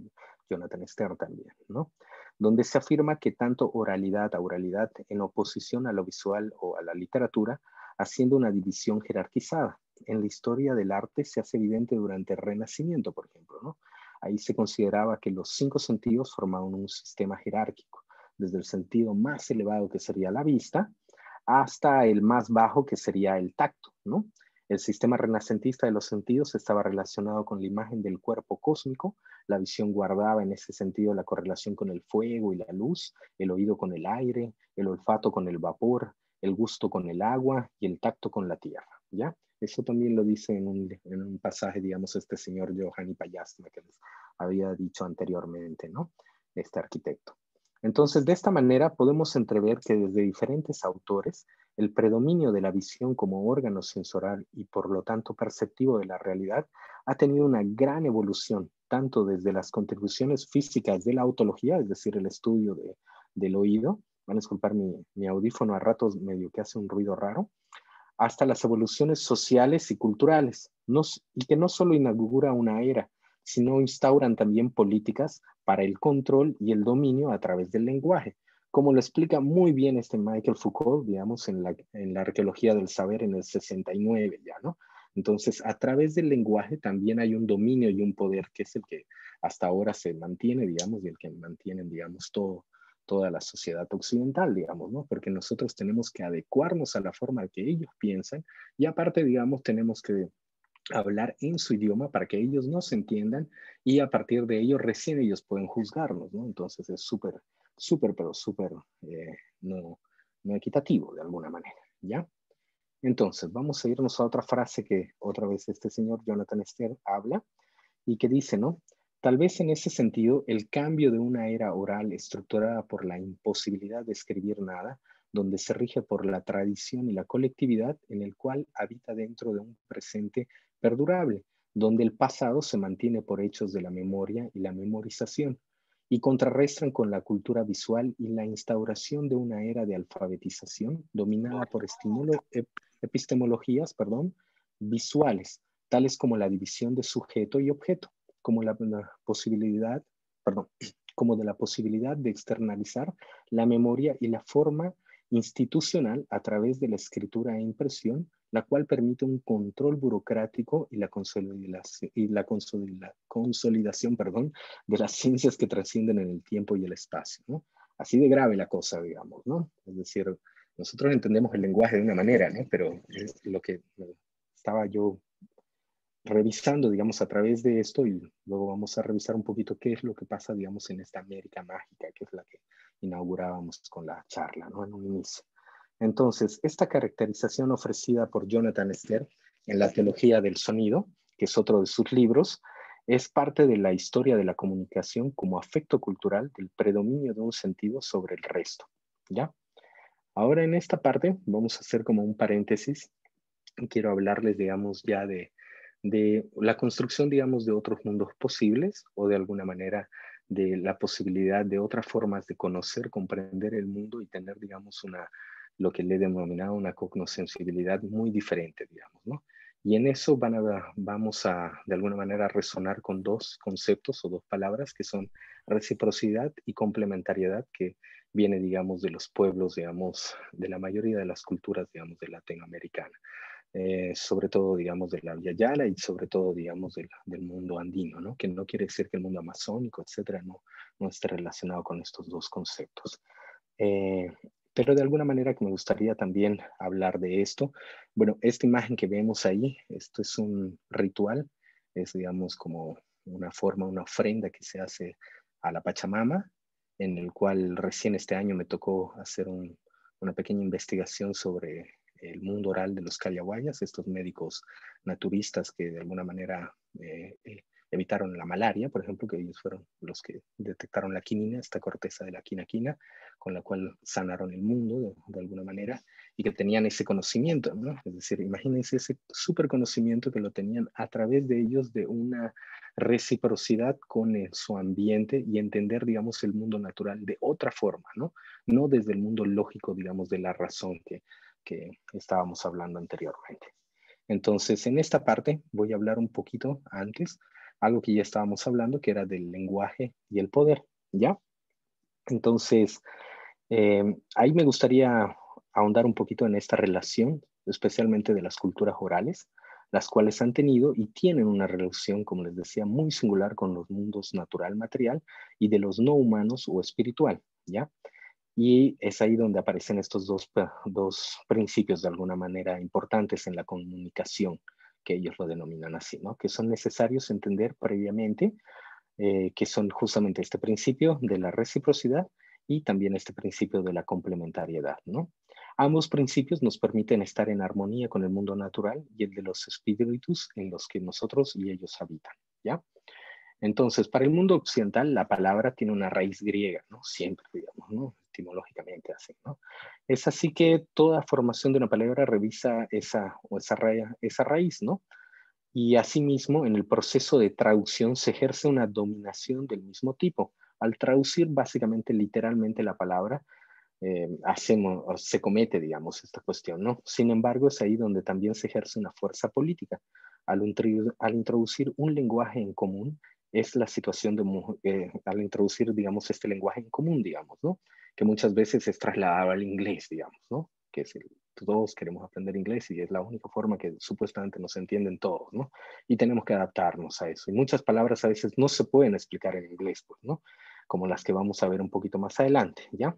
Jonathan Stern también, ¿no? Donde se afirma que tanto oralidad a oralidad en oposición a lo visual o a la literatura, haciendo una división jerarquizada. En la historia del arte se hace evidente durante el Renacimiento, por ejemplo, ¿no? Ahí se consideraba que los 5 sentidos formaban un sistema jerárquico, desde el sentido más elevado que sería la vista, hasta el más bajo que sería el tacto, ¿no? El sistema renacentista de los sentidos estaba relacionado con la imagen del cuerpo cósmico. La visión guardaba en ese sentido la correlación con el fuego y la luz, el oído con el aire, el olfato con el vapor, el gusto con el agua y el tacto con la tierra, ¿ya? Eso también lo dice en un pasaje, digamos, este señor Johanny Payasma que les había dicho anteriormente, ¿no? Este arquitecto. Entonces, de esta manera podemos entrever que desde diferentes autores, el predominio de la visión como órgano sensorial y por lo tanto perceptivo de la realidad ha tenido una gran evolución, tanto desde las contribuciones físicas de la otología, es decir, el estudio del oído. Van a disculpar mi audífono a ratos medio que hace un ruido raro, hasta las evoluciones sociales y culturales, y que no solo inaugura una era, sino instauran también políticas para el control y el dominio a través del lenguaje, como lo explica muy bien este Michael Foucault, digamos, en la arqueología del saber en el 69 ya, ¿no? Entonces, a través del lenguaje también hay un dominio y un poder que es el que hasta ahora se mantiene, digamos, y el que mantienen, digamos, toda la sociedad occidental, digamos, ¿no? Porque nosotros tenemos que adecuarnos a la forma que ellos piensan y aparte, digamos, tenemos que hablar en su idioma para que ellos nos entiendan y a partir de ello recién ellos pueden juzgarnos, ¿no? Entonces es pero súper no equitativo de alguna manera, ¿ya? Entonces vamos a irnos a otra frase que otra vez este señor Jonathan Stern habla y que dice, ¿no? Tal vez en ese sentido, el cambio de una era oral estructurada por la imposibilidad de escribir nada, donde se rige por la tradición y la colectividad, en el cual habita dentro de un presente perdurable, donde el pasado se mantiene por hechos de la memoria y la memorización, y contrarrestan con la cultura visual y la instauración de una era de alfabetización dominada por epistemologías, visuales, tales como la división de sujeto y objeto, como la posibilidad, como de la posibilidad de externalizar la memoria y la forma institucional a través de la escritura e impresión, la cual permite un control burocrático y la consolidación, de las ciencias que trascienden en el tiempo y el espacio, ¿no? Así de grave la cosa, digamos, ¿no? Es decir, nosotros entendemos el lenguaje de una manera, ¿no? Pero es lo que estaba yo revisando, digamos, a través de esto y luego vamos a revisar un poquito qué es lo que pasa, digamos, en esta América mágica, que es la que inaugurábamos con la charla, ¿no? En un inicio. Entonces, esta caracterización ofrecida por Jonathan Stern en la teología del sonido, que es otro de sus libros, es parte de la historia de la comunicación como afecto cultural del predominio de un sentido sobre el resto, ¿ya? Ahora en esta parte vamos a hacer como un paréntesis. Quiero hablarles, digamos, ya de de la construcción, digamos, de otros mundos posibles o de alguna manera de la posibilidad de otras formas de conocer, comprender el mundo y tener, digamos, lo que le he denominado una cognoscensibilidad muy diferente, digamos, ¿no? Y en eso vamos a, de alguna manera, resonar con dos conceptos o dos palabras que son reciprocidad y complementariedad, que viene, digamos, de los pueblos, digamos, de la mayoría de las culturas, digamos, de Latinoamericana. Sobre todo, digamos, de la Via Yala y sobre todo, digamos, del mundo andino, ¿no? Que no quiere decir que el mundo amazónico, etcétera, no esté relacionado con estos dos conceptos. Eh, pero de alguna manera que me gustaría también hablar de esto. Bueno, esta imagen que vemos ahí, esto es un ritual, es, digamos, como una forma, una ofrenda que se hace a la Pachamama, en el cual recién este año me tocó hacer una pequeña investigación sobre el mundo oral de los callahuayas, estos médicos naturistas que de alguna manera evitaron la malaria, por ejemplo, que ellos fueron los que detectaron la quinina, esta corteza de la quinaquina, con la cual sanaron el mundo de alguna manera, y que tenían ese conocimiento, ¿no? Es decir, imagínense ese súper conocimiento que lo tenían a través de ellos, de una reciprocidad con su ambiente y entender, digamos, el mundo natural de otra forma, ¿no? No desde el mundo lógico, digamos, de la razón que estábamos hablando anteriormente. Entonces, en esta parte voy a hablar un poquito antes, algo que ya estábamos hablando, que era del lenguaje y el poder, ¿ya? Entonces, ahí me gustaría ahondar un poquito en esta relación, especialmente de las culturas orales, las cuales han tenido y tienen una relación, como les decía, muy singular con los mundos natural, material y de los no humanos o espiritual, ¿ya? Y es ahí donde aparecen estos dos principios de alguna manera importantes en la comunicación, que ellos lo denominan así, ¿no? Que son necesarios entender previamente, que son justamente este principio de la reciprocidad y también este principio de la complementariedad, ¿no? Ambos principios nos permiten estar en armonía con el mundo natural y el de los espíritus en los que nosotros y ellos habitan, ¿ya? Entonces, para el mundo occidental, la palabra tiene una raíz griega, ¿no? Siempre, digamos, ¿no? Etimológicamente así, ¿no? Es así que toda formación de una palabra revisa esa raíz, ¿no? Y asimismo, en el proceso de traducción se ejerce una dominación del mismo tipo. Al traducir básicamente, literalmente la palabra, se comete, digamos, esta cuestión, ¿no? Sin embargo, es ahí donde también se ejerce una fuerza política. Al introducir un lenguaje en común, es la situación al introducir, digamos, este lenguaje en común, digamos, ¿no? Que muchas veces es trasladado al inglés, digamos, ¿no? Que es todos queremos aprender inglés y es la única forma que supuestamente nos entienden todos, ¿no? Y tenemos que adaptarnos a eso. Y muchas palabras a veces no se pueden explicar en inglés, pues, ¿no? Como las que vamos a ver un poquito más adelante, ¿ya?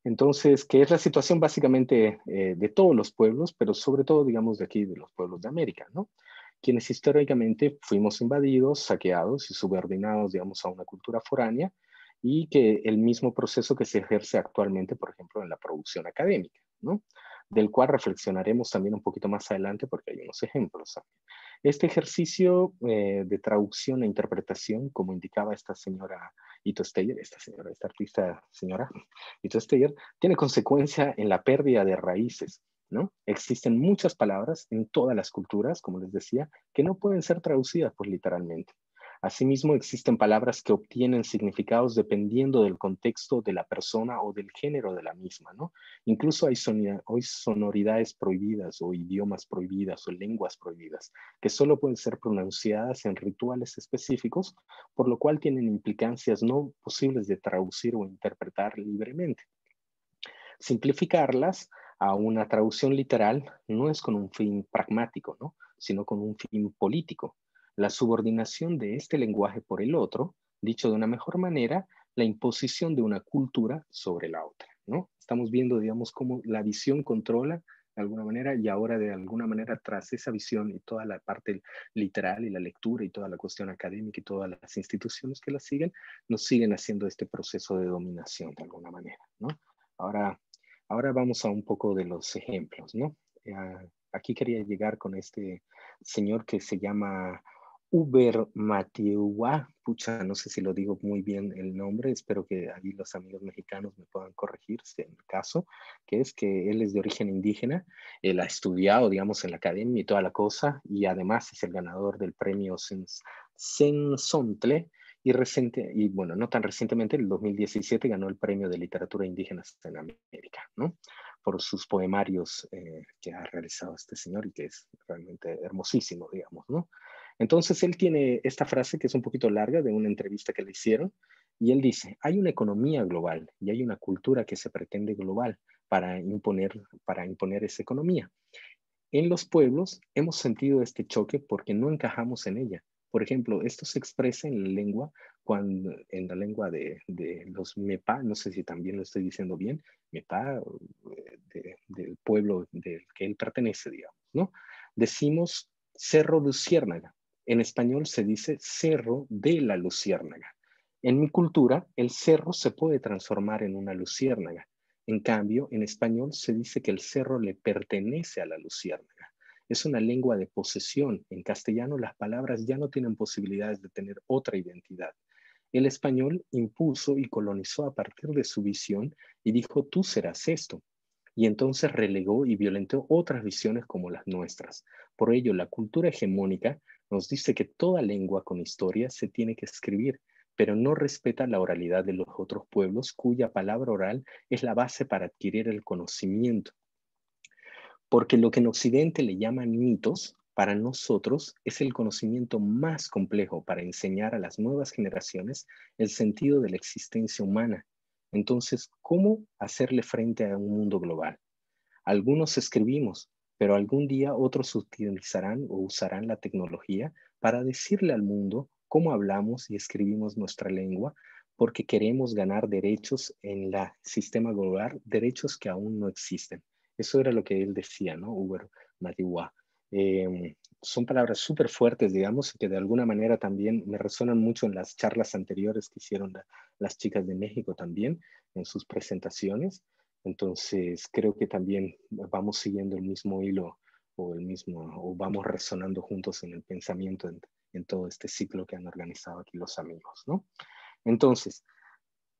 Entonces, que es la situación básicamente de todos los pueblos, pero sobre todo, digamos, de aquí, de los pueblos de América, ¿no? Quienes históricamente fuimos invadidos, saqueados y subordinados, digamos, a una cultura foránea y que el mismo proceso que se ejerce actualmente, por ejemplo, en la producción académica, ¿no? Del cual reflexionaremos también un poquito más adelante porque hay unos ejemplos. Este ejercicio de traducción e interpretación, como indicaba esta señora Ito Steyer, esta artista señora Ito Steyer, tiene consecuencia en la pérdida de raíces, ¿no? Existen muchas palabras en todas las culturas, como les decía, que no pueden ser traducidas pues literalmente. Asimismo, existen palabras que obtienen significados dependiendo del contexto de la persona o del género de la misma, ¿no? Incluso hay sonoridades prohibidas o idiomas prohibidas o lenguas prohibidas que solo pueden ser pronunciadas en rituales específicos, por lo cual tienen implicancias no posibles de traducir o interpretar libremente. Simplificarlas a una traducción literal no es con un fin pragmático, ¿no? Sino con un fin político. La subordinación de este lenguaje por el otro, dicho de una mejor manera, la imposición de una cultura sobre la otra, ¿no? Estamos viendo, digamos, cómo la visión controla de alguna manera y ahora de alguna manera tras esa visión y toda la parte literal y la lectura y toda la cuestión académica y todas las instituciones que la siguen, nos siguen haciendo este proceso de dominación de alguna manera, ¿no? Ahora vamos a un poco de los ejemplos, ¿no? Aquí quería llegar con este señor que se llama Uber Matiwa, pucha, no sé si lo digo muy bien el nombre, espero que ahí los amigos mexicanos me puedan corregir si en el caso, que es que él es de origen indígena, él ha estudiado, digamos, en la academia y toda la cosa, y además es el ganador del premio Sensontle, y bueno, no tan recientemente, en el 2017 ganó el premio de literatura indígena en América, ¿no? Por sus poemarios que ha realizado este señor y que es realmente hermosísimo, digamos, ¿no? Entonces él tiene esta frase que es un poquito larga de una entrevista que le hicieron y él dice, hay una economía global y hay una cultura que se pretende global para imponer esa economía. En los pueblos hemos sentido este choque porque no encajamos en ella. Por ejemplo, esto se expresa en la lengua, en la lengua de los Mepa, no sé si también lo estoy diciendo bien, Mepa, del pueblo del que él pertenece, digamos, ¿no? Decimos Cerro Luciérnaga. En español se dice Cerro de la Luciérnaga. En mi cultura, el cerro se puede transformar en una luciérnaga. En cambio, en español se dice que el cerro le pertenece a la luciérnaga. Es una lengua de posesión. En castellano las palabras ya no tienen posibilidades de tener otra identidad. El español impuso y colonizó a partir de su visión y dijo, tú serás esto. Y entonces relegó y violentó otras visiones como las nuestras. Por ello, la cultura hegemónica nos dice que toda lengua con historia se tiene que escribir, pero no respeta la oralidad de los otros pueblos cuya palabra oral es la base para adquirir el conocimiento. Porque lo que en Occidente le llaman mitos, para nosotros es el conocimiento más complejo para enseñar a las nuevas generaciones el sentido de la existencia humana. Entonces, ¿cómo hacerle frente a un mundo global? Algunos escribimos, pero algún día otros utilizarán o usarán la tecnología para decirle al mundo cómo hablamos y escribimos nuestra lengua, porque queremos ganar derechos en el sistema global, derechos que aún no existen. Eso era lo que él decía, ¿no? Uber Matiwa. Son palabras súper fuertes, digamos, que de alguna manera también me resonan mucho en las charlas anteriores que hicieron las chicas de México también, en sus presentaciones. Entonces, creo que también vamos siguiendo el mismo hilo o vamos resonando juntos en el pensamiento en todo este ciclo que han organizado aquí los amigos, ¿no? Entonces,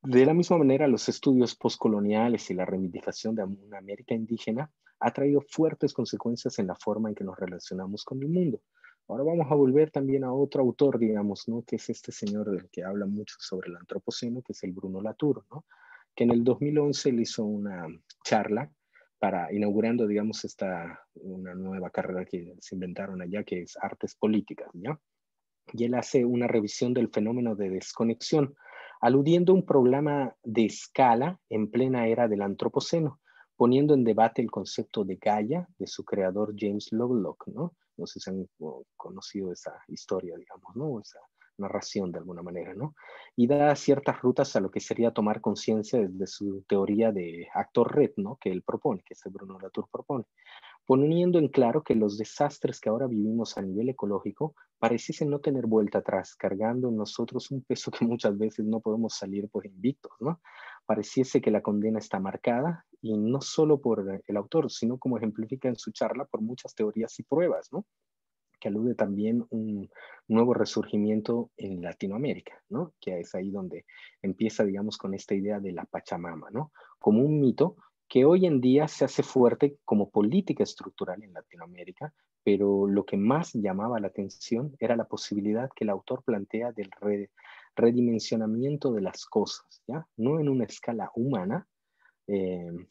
de la misma manera, los estudios postcoloniales y la reivindicación de una América indígena ha traído fuertes consecuencias en la forma en que nos relacionamos con el mundo. Ahora vamos a volver también a otro autor, digamos, ¿no? Que es este señor del que habla mucho sobre el antropoceno, que es el Bruno Latour, ¿no? Que en el 2011 le hizo una charla para inaugurando, digamos, una nueva carrera que se inventaron allá, que es artes políticas, ¿ya? Y él hace una revisión del fenómeno de desconexión, aludiendo a un problema de escala en plena era del antropoceno, poniendo en debate el concepto de Gaia de su creador James Lovelock, ¿no? No sé si han conocido esa historia, digamos, ¿no? Esa narración de alguna manera, ¿no? Y da ciertas rutas a lo que sería tomar conciencia desde su teoría de actor-red, ¿no? Que él propone, que ese Bruno Latour propone, poniendo en claro que los desastres que ahora vivimos a nivel ecológico pareciesen no tener vuelta atrás, cargando en nosotros un peso que muchas veces no podemos salir pues invictos, ¿no? Pareciese que la condena está marcada y no solo por el autor, sino como ejemplifica en su charla por muchas teorías y pruebas, ¿no? Que alude también un nuevo resurgimiento en Latinoamérica, ¿no? Que es ahí donde empieza, digamos, con esta idea de la Pachamama, ¿no? Como un mito que hoy en día se hace fuerte como política estructural en Latinoamérica, pero lo que más llamaba la atención era la posibilidad que el autor plantea del redimensionamiento de las cosas, ¿ya? No en una escala humana, eh,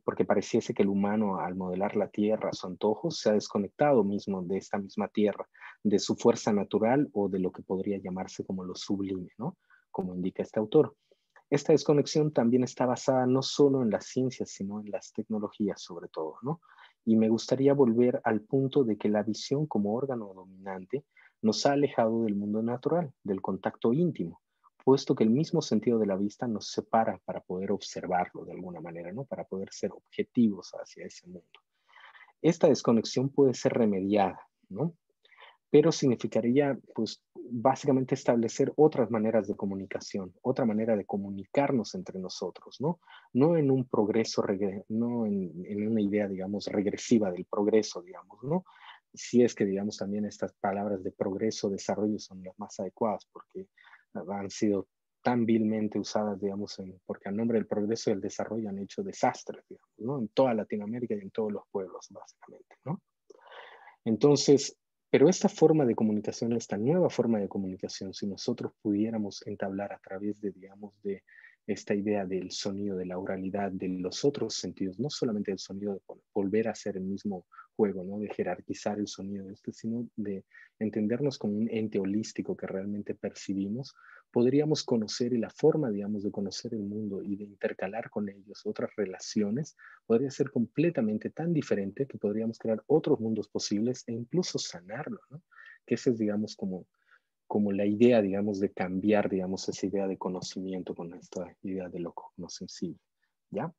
porque pareciese que el humano al modelar la tierra a su antojo se ha desconectado mismo de esta misma tierra, de su fuerza natural o de lo que podría llamarse como lo sublime, ¿no? Como indica este autor. Esta desconexión también está basada no solo en las ciencias, sino en las tecnologías sobre todo, ¿no? Y me gustaría volver al punto de que la visión como órgano dominante nos ha alejado del mundo natural, del contacto íntimo, puesto que el mismo sentido de la vista nos separa para poder observarlo de alguna manera, ¿no? Para poder ser objetivos hacia ese mundo. Esta desconexión puede ser remediada, ¿no? Pero significaría, pues, básicamente establecer otras maneras de comunicación, otra manera de comunicarnos entre nosotros, ¿no? No en un progreso, no en una idea, digamos, regresiva del progreso, digamos, ¿no? si es que, digamos, también estas palabras de progreso, desarrollo son las más adecuadas, porque han sido tan vilmente usadas, digamos, porque al nombre del progreso y el desarrollo han hecho desastres, digamos, ¿no? En toda Latinoamérica y en todos los pueblos, básicamente, ¿no? Entonces, pero esta forma de comunicación, esta nueva forma de comunicación, si nosotros pudiéramos entablar a través de, digamos, de esta idea del sonido, de la oralidad, de los otros sentidos, no solamente el sonido de volver a hacer el mismo juego, ¿no? De jerarquizar el sonido, sino de entendernos como un ente holístico que realmente percibimos, podríamos conocer, y la forma, digamos, de conocer el mundo y de intercalar con ellos otras relaciones podría ser completamente tan diferente que podríamos crear otros mundos posibles e incluso sanarlo, ¿no? Que esa es, digamos, como la idea, digamos, de cambiar, digamos, esa idea de conocimiento con esta idea de lo cognoscible, ¿ya?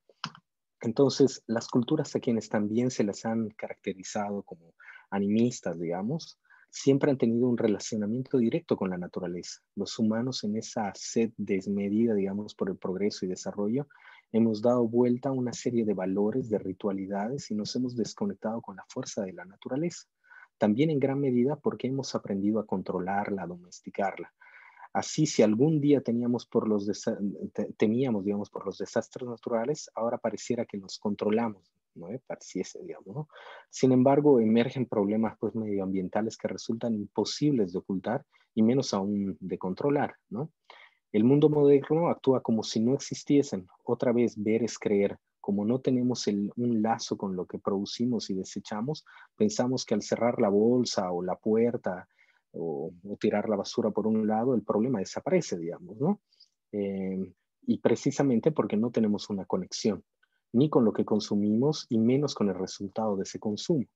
Entonces, las culturas a quienes también se las han caracterizado como animistas, digamos, siempre han tenido un relacionamiento directo con la naturaleza. Los humanos en esa sed desmedida, digamos, por el progreso y desarrollo, hemos dado vuelta a una serie de valores, de ritualidades y nos hemos desconectado con la fuerza de la naturaleza. También en gran medida porque hemos aprendido a controlarla, a domesticarla. Así, si algún día temíamos, digamos, por los desastres naturales, ahora pareciera que nos controlamos, ¿no? Pareciese, digamos, ¿no? Sin embargo, emergen problemas, pues, medioambientales que resultan imposibles de ocultar y menos aún de controlar, ¿no? El mundo moderno actúa como si no existiesen. Otra vez, ver es creer. Como no tenemos un lazo con lo que producimos y desechamos, pensamos que al cerrar la bolsa o la puerta o tirar la basura por un lado, el problema desaparece, digamos, ¿no? Y precisamente porque no tenemos una conexión, ni con lo que consumimos y menos con el resultado de ese consumo.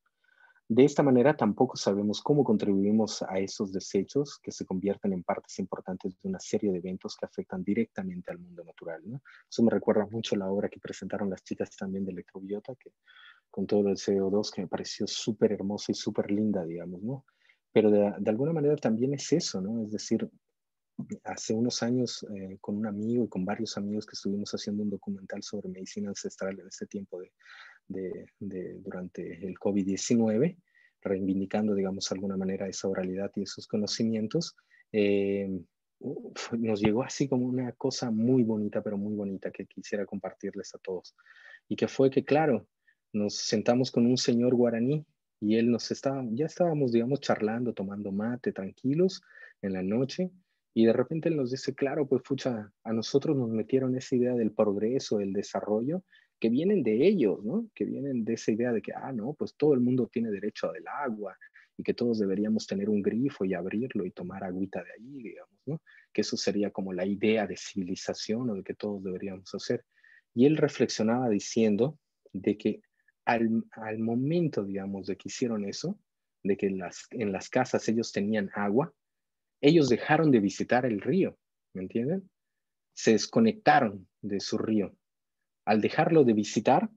De esta manera, tampoco sabemos cómo contribuimos a esos desechos que se convierten en partes importantes de una serie de eventos que afectan directamente al mundo natural, ¿no? Eso me recuerda mucho la obra que presentaron las chicas también de Electrobiota, que con todo el CO2, que me pareció súper hermosa y súper linda, digamos, ¿no? Pero de alguna manera también es eso, ¿no? Es decir, hace unos años con un amigo y con varios amigos que estuvimos haciendo un documental sobre medicina ancestral en este tiempo durante el COVID-19, reivindicando, digamos, de alguna manera esa oralidad y esos conocimientos, nos llegó así como una cosa muy bonita, pero muy bonita que quisiera compartirles a todos. Y que fue que, claro, nos sentamos con un señor guaraní y él ya estábamos, digamos, charlando, tomando mate, tranquilos en la noche. Y de repente él nos dice, claro, pues pucha, a nosotros nos metieron esa idea del progreso, del desarrollo, que vienen de ellos, ¿no? Que vienen de esa idea de que, no, pues todo el mundo tiene derecho al agua y que todos deberíamos tener un grifo y abrirlo y tomar agüita de ahí, digamos, ¿no? Que eso sería como la idea de civilización o de que todos deberíamos hacer. Y él reflexionaba diciendo de que al momento, digamos, de que hicieron eso, de que en las casas ellos tenían agua, ellos dejaron de visitar el río, ¿me entienden? Se desconectaron de su río. Al dejarlo de visitar,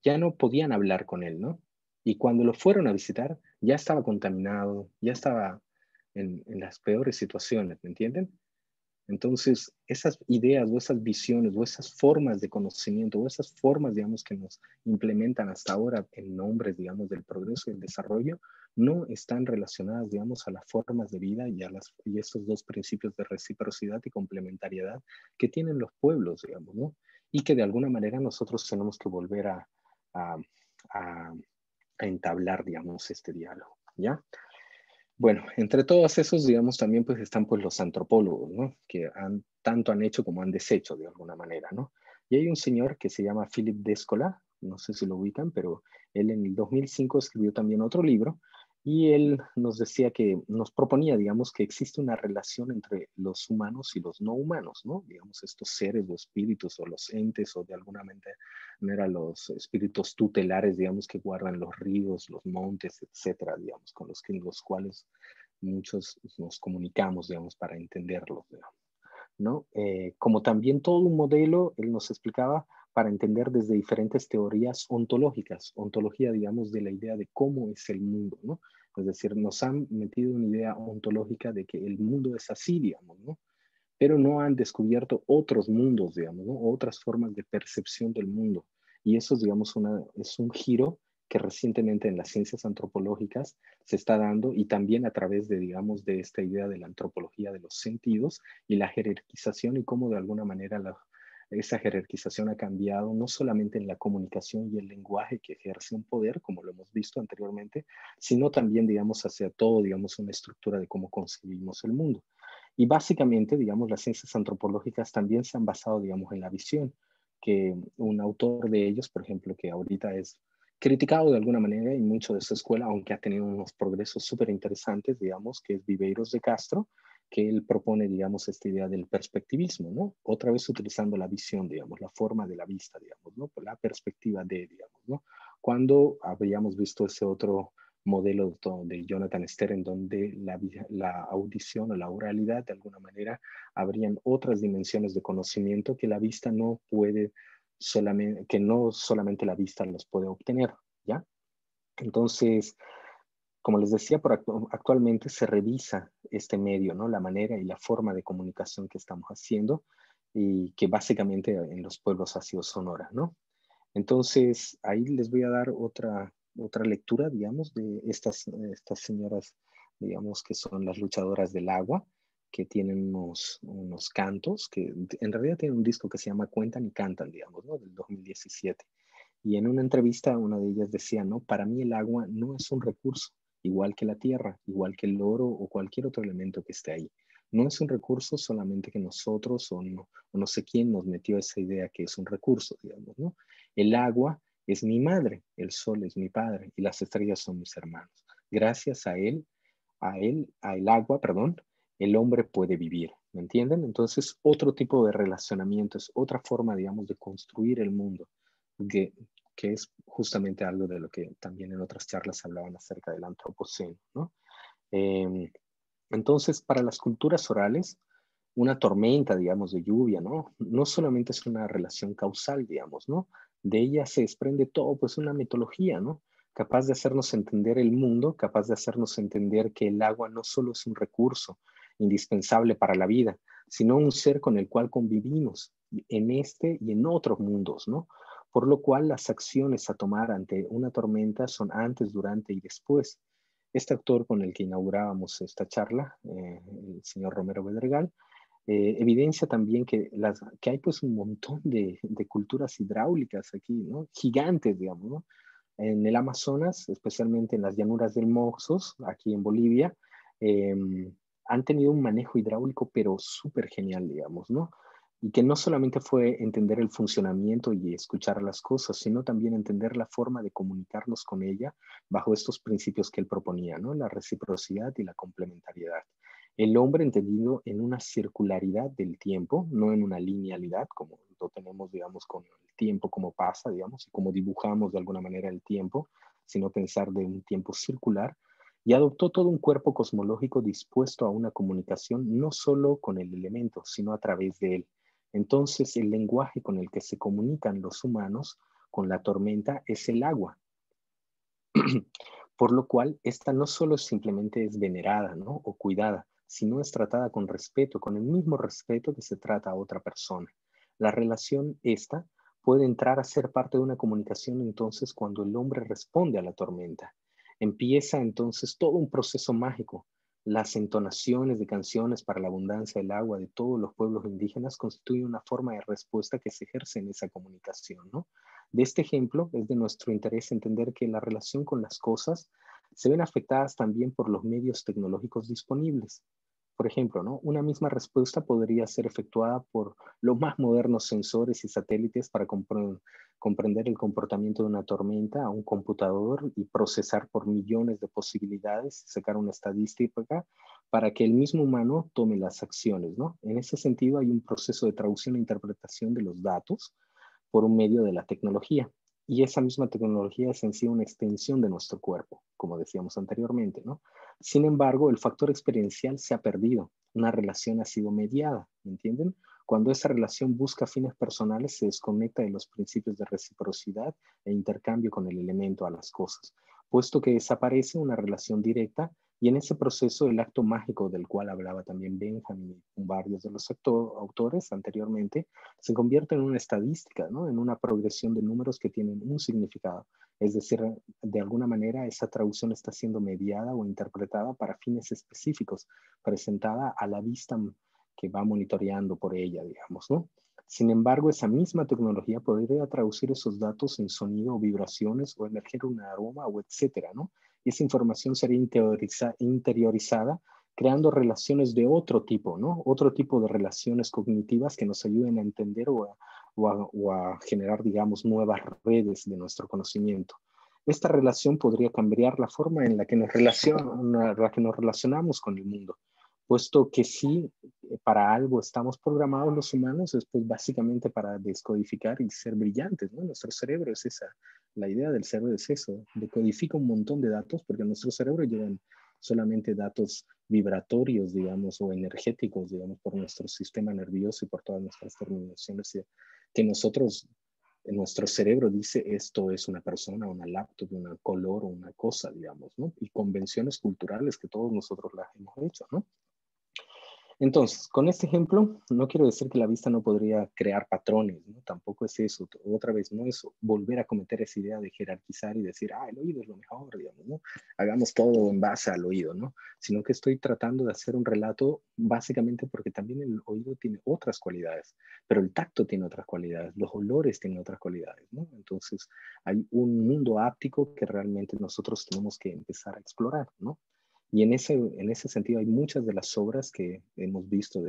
ya no podían hablar con él, ¿no? Y cuando lo fueron a visitar, ya estaba contaminado, ya estaba en las peores situaciones, ¿me entienden? Entonces, esas ideas o esas visiones o esas formas de conocimiento o esas formas, digamos, que nos implementan hasta ahora en nombres, digamos, del progreso y el desarrollo, no están relacionadas, digamos, a las formas de vida y estos dos principios de reciprocidad y complementariedad que tienen los pueblos, digamos, ¿no? Y que de alguna manera nosotros tenemos que volver a, a entablar, digamos, este diálogo, ¿ya? Bueno, entre todos esos, digamos, también pues están pues los antropólogos, ¿no? Que tanto han hecho como han deshecho de alguna manera, ¿no? Y hay un señor que se llama Philip Descola, no sé si lo ubican, pero él en el 2005 escribió también otro libro y él nos decía que, nos proponía, digamos, que existe una relación entre los humanos y los no humanos, ¿no? Digamos, estos seres o espíritus o los entes o de alguna manera los espíritus tutelares, digamos, que guardan los ríos, los montes, etcétera, digamos, con los cuales muchos nos comunicamos, digamos, para entenderlos, digamos, ¿no? Como también todo un modelo, él nos explicaba, para entender desde diferentes teorías ontológicas, ontología, digamos, de la idea de cómo es el mundo, ¿no? Es decir, nos han metido una idea ontológica de que el mundo es así, digamos, ¿no? Pero no han descubierto otros mundos, digamos, ¿no? Otras formas de percepción del mundo. Y eso, digamos, es un giro que recientemente en las ciencias antropológicas se está dando, y también a través de, digamos, de esta idea de la antropología de los sentidos y la jerarquización, y cómo de alguna manera esa jerarquización ha cambiado no solamente en la comunicación y el lenguaje, que ejerce un poder, como lo hemos visto anteriormente, sino también, digamos, hacia todo, digamos, una estructura de cómo concebimos el mundo. Y básicamente, digamos, las ciencias antropológicas también se han basado, digamos, en la visión, que un autor de ellos, por ejemplo, que ahorita es criticado de alguna manera y mucho de su escuela, aunque ha tenido unos progresos súper interesantes, digamos, que es Viveiros de Castro, que él propone, digamos, esta idea del perspectivismo, ¿no? Otra vez utilizando la visión, digamos, la forma de la vista, digamos, ¿no? La perspectiva de, digamos, ¿no? Cuando habríamos visto ese otro modelo de Jonathan Stern, en donde la audición o la oralidad, de alguna manera, habrían otras dimensiones de conocimiento que la vista no puede solamente, que no solamente la vista los puede obtener, ¿ya? Entonces, como les decía, actualmente se revisa este medio, ¿no? La manera y la forma de comunicación que estamos haciendo, y que básicamente en los pueblos ha sido sonora, ¿no? Entonces, ahí les voy a dar otra lectura, digamos, de estas señoras, digamos, que son las luchadoras del agua, que tienen unos cantos, que en realidad tienen un disco que se llama Cuentan y Cantan, digamos, ¿no? Del 2017. Y en una entrevista una de ellas decía, ¿no? Para mí el agua no es un recurso, igual que la tierra, igual que el oro o cualquier otro elemento que esté ahí. No es un recurso solamente que nosotros o no sé quién nos metió esa idea que es un recurso, digamos, ¿no? El agua es mi madre, el sol es mi padre y las estrellas son mis hermanos. Gracias a el agua, perdón, el hombre puede vivir, ¿me entienden? Entonces, otro tipo de relacionamiento, es otra forma, digamos, de construir el mundo, que, que es justamente algo de lo que también en otras charlas hablaban acerca del antropoceno, ¿no? Eh, entonces, para las culturas orales, una tormenta, digamos, de lluvia, ¿no? No solamente es una relación causal, digamos, ¿no? De ella se desprende todo, pues una mitología, ¿no? Capaz de hacernos entender el mundo, capaz de hacernos entender que el agua no solo es un recurso indispensable para la vida, sino un ser con el cual convivimos en este y en otros mundos, ¿no? Por lo cual las acciones a tomar ante una tormenta son antes, durante y después. Este actor con el que inaugurábamos esta charla, el señor Romero Bedregal, evidencia también que hay pues un montón de culturas hidráulicas aquí, ¿no? Gigantes, digamos, ¿no? En el Amazonas, especialmente en las llanuras del Moxos, aquí en Bolivia, eh, han tenido un manejo hidráulico, pero súper genial, digamos, ¿no? Y que no solamente fue entender el funcionamiento y escuchar las cosas, sino también entender la forma de comunicarnos con ella bajo estos principios que él proponía, ¿no? La reciprocidad y la complementariedad. El hombre entendido en una circularidad del tiempo, no en una linealidad, como lo tenemos, digamos, con el tiempo, como pasa, digamos, y como dibujamos de alguna manera el tiempo, sino pensar de un tiempo circular, y adoptó todo un cuerpo cosmológico dispuesto a una comunicación no solo con el elemento, sino a través de él. Entonces, el lenguaje con el que se comunican los humanos con la tormenta es el agua. Por lo cual, esta no solo simplemente es venerada, ¿no? O cuidada, sino es tratada con respeto, con el mismo respeto que se trata a otra persona. La relación esta puede entrar a ser parte de una comunicación entonces cuando el hombre responde a la tormenta. Empieza entonces todo un proceso mágico. Las entonaciones de canciones para la abundancia del agua de todos los pueblos indígenas constituyen una forma de respuesta que se ejerce en esa comunicación, ¿no? De este ejemplo es de nuestro interés entender que la relación con las cosas se ven afectadas también por los medios tecnológicos disponibles. Por ejemplo, ¿no? Una misma respuesta podría ser efectuada por los más modernos sensores y satélites para comprender el comportamiento de una tormenta a un computador y procesar por millones de posibilidades, sacar una estadística para que el mismo humano tome las acciones, ¿no? En ese sentido, hay un proceso de traducción e interpretación de los datos por un medio de la tecnología. Y esa misma tecnología es en sí una extensión de nuestro cuerpo, como decíamos anteriormente, ¿no? Sin embargo, el factor experiencial se ha perdido. Una relación ha sido mediada, ¿me entienden? Cuando esa relación busca fines personales, se desconecta de los principios de reciprocidad e intercambio con el elemento a las cosas, puesto que desaparece una relación directa Y en ese proceso, el acto mágico del cual hablaba también Benjamin y varios de los autores anteriormente, se convierte en una estadística, ¿no? En una progresión de números que tienen un significado. Es decir, de alguna manera esa traducción está siendo mediada o interpretada para fines específicos, presentada a la vista que va monitoreando por ella, digamos, ¿no? Sin embargo, esa misma tecnología podría traducir esos datos en sonido o vibraciones o emerger un aroma o etcétera, ¿no? Y esa información sería interiorizada, creando relaciones de otro tipo, ¿no? Otro tipo de relaciones cognitivas que nos ayuden a entender o a generar, digamos, nuevas redes de nuestro conocimiento. Esta relación podría cambiar la forma en la que nos relacionamos con el mundo, puesto que si para algo estamos programados los humanos, es pues básicamente para descodificar y ser brillantes, ¿no? Nuestro cerebro es esa, la idea del cerebro es eso, decodifica un montón de datos porque nuestro cerebro llevan solamente datos vibratorios, digamos, o energéticos, digamos, por nuestro sistema nervioso y por todas nuestras terminaciones que nosotros, en nuestro cerebro dice esto es una persona, una laptop, un color o una cosa, digamos, ¿no? Y convenciones culturales que todos nosotros las hemos hecho, ¿no? Entonces, con este ejemplo, no quiero decir que la vista no podría crear patrones, ¿no? Tampoco es eso. Otra vez, no es volver a cometer esa idea de jerarquizar y decir, el oído es lo mejor, digamos, ¿no? Hagamos todo en base al oído, ¿no? Sino que estoy tratando de hacer un relato básicamente porque también el oído tiene otras cualidades, pero el tacto tiene otras cualidades, los olores tienen otras cualidades, ¿no? Entonces, hay un mundo áptico que realmente nosotros tenemos que empezar a explorar, ¿no? Y en ese sentido hay muchas de las obras que hemos visto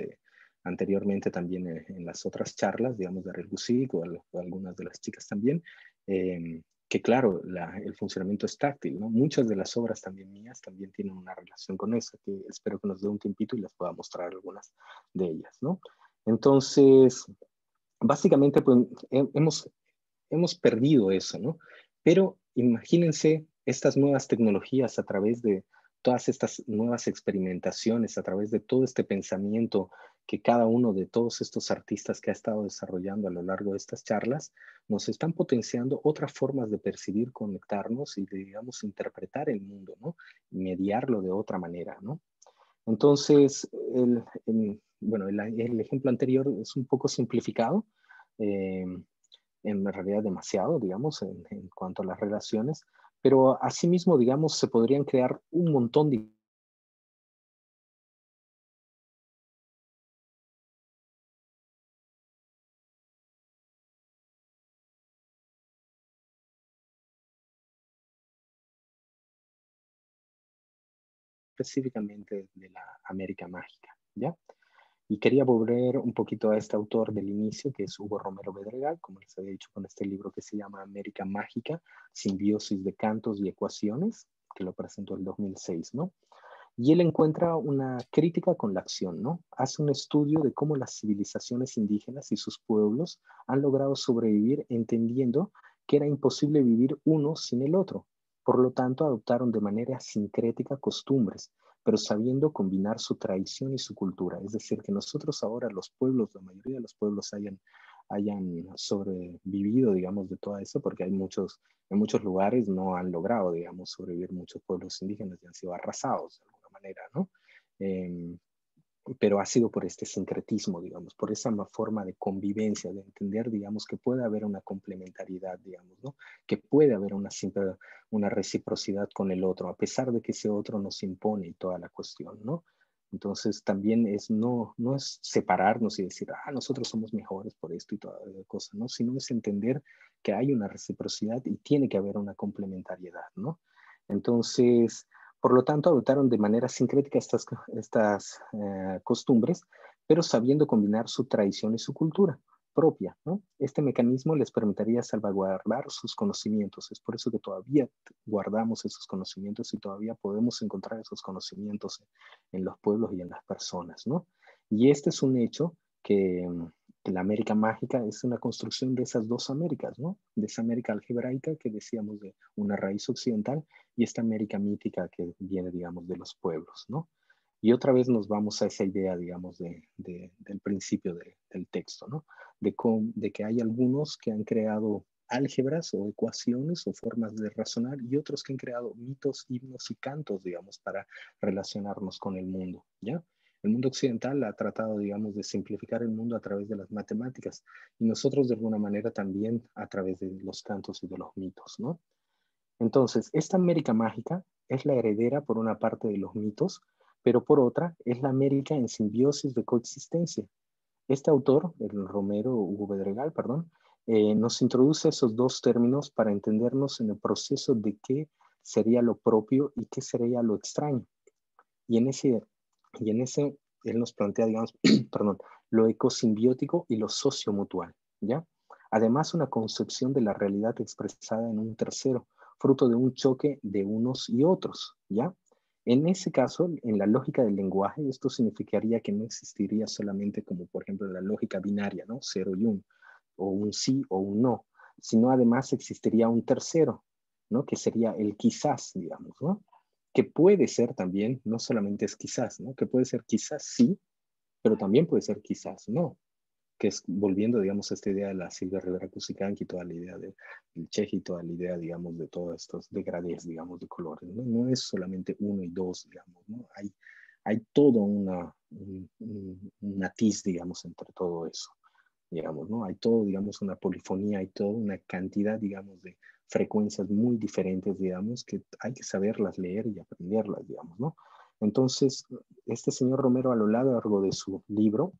anteriormente también en las otras charlas, digamos, de Ariel Guzik o algunas de las chicas también, que claro, el funcionamiento es táctil, ¿no? Muchas de las obras también mías también tienen una relación con eso, que espero que nos dé un tiempito y les pueda mostrar algunas de ellas, ¿no? Entonces, básicamente, pues, hemos perdido eso, ¿no? Pero imagínense estas nuevas tecnologías a través de todas estas nuevas experimentaciones, a través de todo este pensamiento que cada uno de todos estos artistas que ha estado desarrollando a lo largo de estas charlas, nos están potenciando otras formas de percibir, conectarnos y de, digamos, interpretar el mundo, ¿no? Mediarlo de otra manera, ¿no? Entonces, bueno, el ejemplo anterior es un poco simplificado, en realidad demasiado, digamos, en cuanto a las relaciones, pero asimismo, digamos, se podrían crear un montón de específicamente de la América Mágica, ¿ya? Y quería volver un poquito a este autor del inicio, que es Hugo Romero Bedregal, como les había dicho, con este libro que se llama América Mágica, Simbiosis de Cantos y Ecuaciones, que lo presentó en 2006, ¿no? Y él encuentra una crítica con la acción, ¿no? Hace un estudio de cómo las civilizaciones indígenas y sus pueblos han logrado sobrevivir entendiendo que era imposible vivir uno sin el otro. Por lo tanto, adoptaron de manera sincrética costumbres, pero sabiendo combinar su tradición y su cultura. Es decir, que nosotros ahora los pueblos, la mayoría de los pueblos hayan sobrevivido, digamos, de todo eso, porque en muchos lugares no han logrado, digamos, sobrevivir muchos pueblos indígenas y han sido arrasados de alguna manera, ¿no? Eh, pero ha sido por este sincretismo, digamos, por esa forma de convivencia, de entender, digamos, que puede haber una complementariedad, digamos, ¿no? Que puede haber una reciprocidad con el otro, a pesar de que ese otro nos impone toda la cuestión, ¿no? Entonces también no es separarnos y decir, nosotros somos mejores por esto y toda la cosa, ¿no? Sino es entender que hay una reciprocidad y tiene que haber una complementariedad, ¿no? Entonces, por lo tanto, adoptaron de manera sincrética estas costumbres, pero sabiendo combinar su tradición y su cultura propia, ¿no? Este mecanismo les permitiría salvaguardar sus conocimientos. Es por eso que todavía guardamos esos conocimientos y todavía podemos encontrar esos conocimientos en los pueblos y en las personas, ¿no? Y este es un hecho que la América mágica es una construcción de esas dos Américas, ¿no? De esa América algebraica que decíamos de una raíz occidental y esta América mítica que viene, digamos, de los pueblos, ¿no? Y otra vez nos vamos a esa idea, digamos, del principio del texto, ¿no? De que hay algunos que han creado álgebras o ecuaciones o formas de razonar, y otros que han creado mitos, himnos y cantos, digamos, para relacionarnos con el mundo, ¿ya? El mundo occidental ha tratado, digamos, de simplificar el mundo a través de las matemáticas, y nosotros de alguna manera también a través de los cantos y de los mitos, ¿no? Entonces, esta América mágica es la heredera por una parte de los mitos, pero por otra es la América en simbiosis de coexistencia. Este autor, el Romero Hugo Bedregal, perdón, nos introduce esos dos términos para entendernos en el proceso de qué sería lo propio y qué sería lo extraño. Y en ese él nos plantea, digamos, perdón, lo ecosimbiótico y lo sociomutual, ¿ya? Además, una concepción de la realidad expresada en un tercero, fruto de un choque de unos y otros, ¿ya? En ese caso, en la lógica del lenguaje, esto significaría que no existiría solamente como, por ejemplo, la lógica binaria, ¿no? 0 y 1, o un sí o un no, sino además existiría un tercero, ¿no? Que sería el quizás, digamos, ¿no? Que puede ser también, no solamente es quizás, ¿no? Que puede ser quizás sí, pero también puede ser quizás no, que es volviendo, digamos, a esta idea de la Silvia Rivera Cusicanqui, toda la idea del Cheji, toda la idea, digamos, de todos estos degradés, digamos, de colores, ¿no? No es solamente uno y dos, digamos, ¿no? Hay todo un matiz, digamos, entre todo eso, digamos, ¿no? Hay todo, digamos, una polifonía, hay toda una cantidad, digamos, de frecuencias muy diferentes, digamos, que hay que saberlas leer y aprenderlas, digamos, ¿no? Entonces, este señor Romero a lo largo de su libro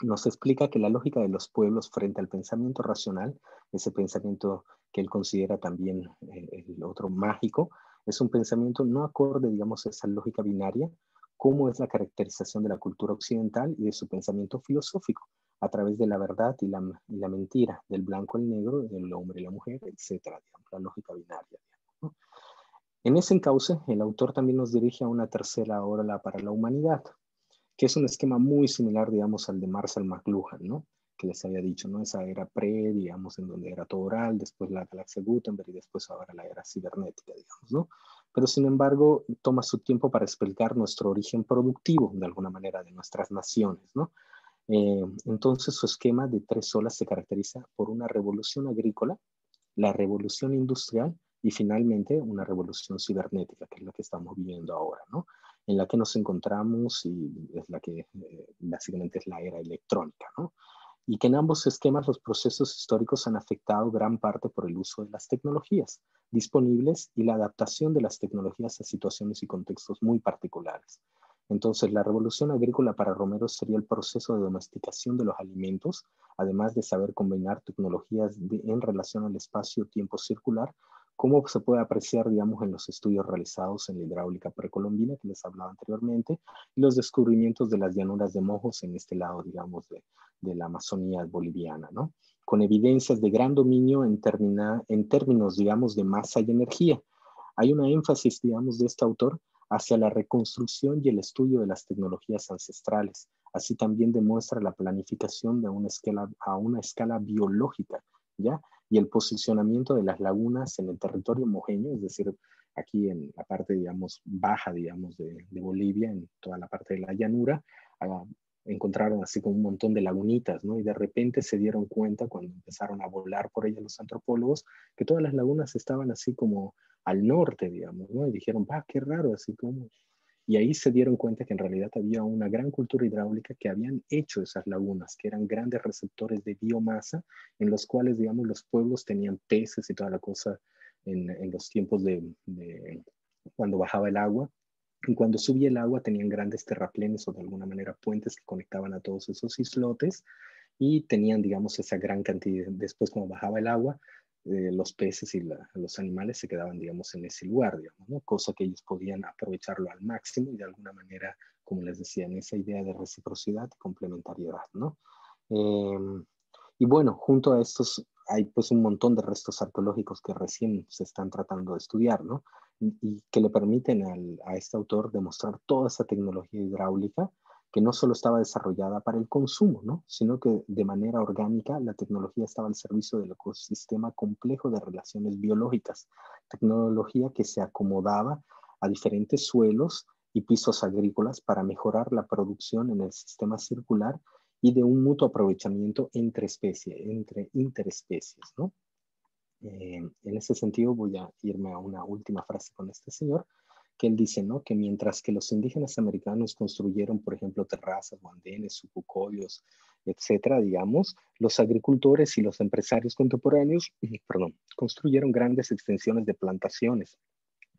nos explica que la lógica de los pueblos frente al pensamiento racional, ese pensamiento que él considera también el otro mágico, es un pensamiento no acorde, digamos, a esa lógica binaria, como es la caracterización de la cultura occidental y de su pensamiento filosófico, a través de la verdad y la mentira, del blanco al negro, del hombre y la mujer, etcétera, digamos, la lógica binaria, digamos, ¿no? En ese encauce, el autor también nos dirige a una tercera ola para la humanidad, que es un esquema muy similar, digamos, al de Marshall McLuhan, ¿no? Que les había dicho, ¿no? Esa era pre, digamos, en donde era todo oral, después la galaxia Gutenberg y después ahora la era cibernética, digamos, ¿no? Pero sin embargo, toma su tiempo para explicar nuestro origen productivo, de alguna manera, de nuestras naciones, ¿no? Entonces, su esquema de tres olas se caracteriza por una revolución agrícola, la revolución industrial y finalmente una revolución cibernética, que es la que estamos viviendo ahora, ¿no? En la que nos encontramos y es la que básicamente es la era electrónica, ¿no? Y que en ambos esquemas los procesos históricos han afectado gran parte por el uso de las tecnologías disponibles y la adaptación de las tecnologías a situaciones y contextos muy particulares. Entonces, la revolución agrícola para Romero sería el proceso de domesticación de los alimentos, además de saber combinar tecnologías en relación al espacio-tiempo circular, como se puede apreciar, digamos, en los estudios realizados en la hidráulica precolombina que les hablaba anteriormente, y los descubrimientos de las llanuras de Mojos en este lado, digamos, de la Amazonía boliviana, ¿no? Con evidencias de gran dominio en términos, digamos, de masa y energía. Hay una énfasis, digamos, de este autor hacia la reconstrucción y el estudio de las tecnologías ancestrales. Así también demuestra la planificación de a una escala biológica, ¿ya? Y el posicionamiento de las lagunas en el territorio mojeño, es decir, aquí en la parte, digamos, baja, digamos, de Bolivia, en toda la parte de la llanura, encontraron así como un montón de lagunitas, ¿no? Y de repente se dieron cuenta cuando empezaron a volar por ellas los antropólogos que todas las lagunas estaban así como al norte, digamos, ¿no? Y dijeron, va, qué raro, así como... Y ahí se dieron cuenta que en realidad había una gran cultura hidráulica que habían hecho esas lagunas, que eran grandes receptores de biomasa, en los cuales, digamos, los pueblos tenían peces y toda la cosa en los tiempos de cuando bajaba el agua. Y cuando subía el agua tenían grandes terraplenes o de alguna manera puentes que conectaban a todos esos islotes y tenían, digamos, esa gran cantidad. Después, como bajaba el agua, los peces y los animales se quedaban, digamos, en ese lugar, digamos, ¿no? Cosa que ellos podían aprovecharlo al máximo y de alguna manera, como les decía, en esa idea de reciprocidad y complementariedad, ¿no? Y bueno, junto a estos hay pues un montón de restos arqueológicos que recién se están tratando de estudiar, ¿no? Y que le permiten a este autor demostrar toda esa tecnología hidráulica que no solo estaba desarrollada para el consumo, ¿no? Sino que de manera orgánica la tecnología estaba al servicio del ecosistema complejo de relaciones biológicas, tecnología que se acomodaba a diferentes suelos y pisos agrícolas para mejorar la producción en el sistema circular y de un mutuo aprovechamiento entre especies, entre interespecies, ¿no? En ese sentido voy a irme a una última frase con este señor, que él dice, ¿no? Que mientras que los indígenas americanos construyeron, por ejemplo, terrazas, andenes, sucucoyos, etcétera, digamos, los agricultores y los empresarios contemporáneos, perdón, construyeron grandes extensiones de plantaciones,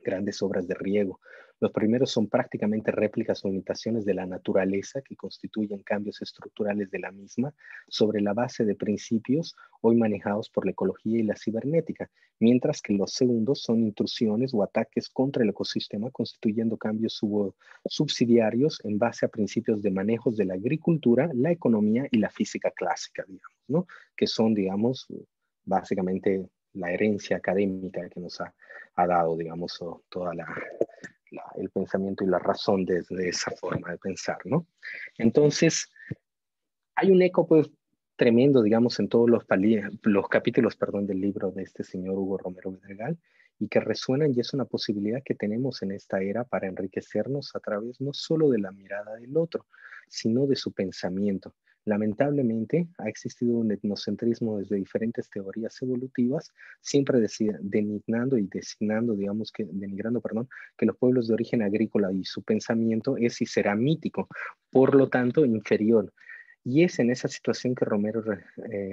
grandes obras de riego. Los primeros son prácticamente réplicas o imitaciones de la naturaleza que constituyen cambios estructurales de la misma sobre la base de principios hoy manejados por la ecología y la cibernética, mientras que los segundos son intrusiones o ataques contra el ecosistema constituyendo cambios subsidiarios en base a principios de manejos de la agricultura, la economía y la física clásica, digamos, ¿no? Que son, digamos, básicamente la herencia académica que nos ha dado, digamos, toda el pensamiento y la razón de esa forma de pensar, ¿no? Entonces, hay un eco, pues, tremendo, digamos, en todos los capítulos, perdón, del libro de este señor Hugo Romero Vidregal, y que resuenan y es una posibilidad que tenemos en esta era para enriquecernos a través no solo de la mirada del otro, sino de su pensamiento. Lamentablemente, ha existido un etnocentrismo desde diferentes teorías evolutivas, siempre denigrando y denigrando, que los pueblos de origen agrícola y su pensamiento es y será mítico, por lo tanto inferior. Y es en esa situación que Romero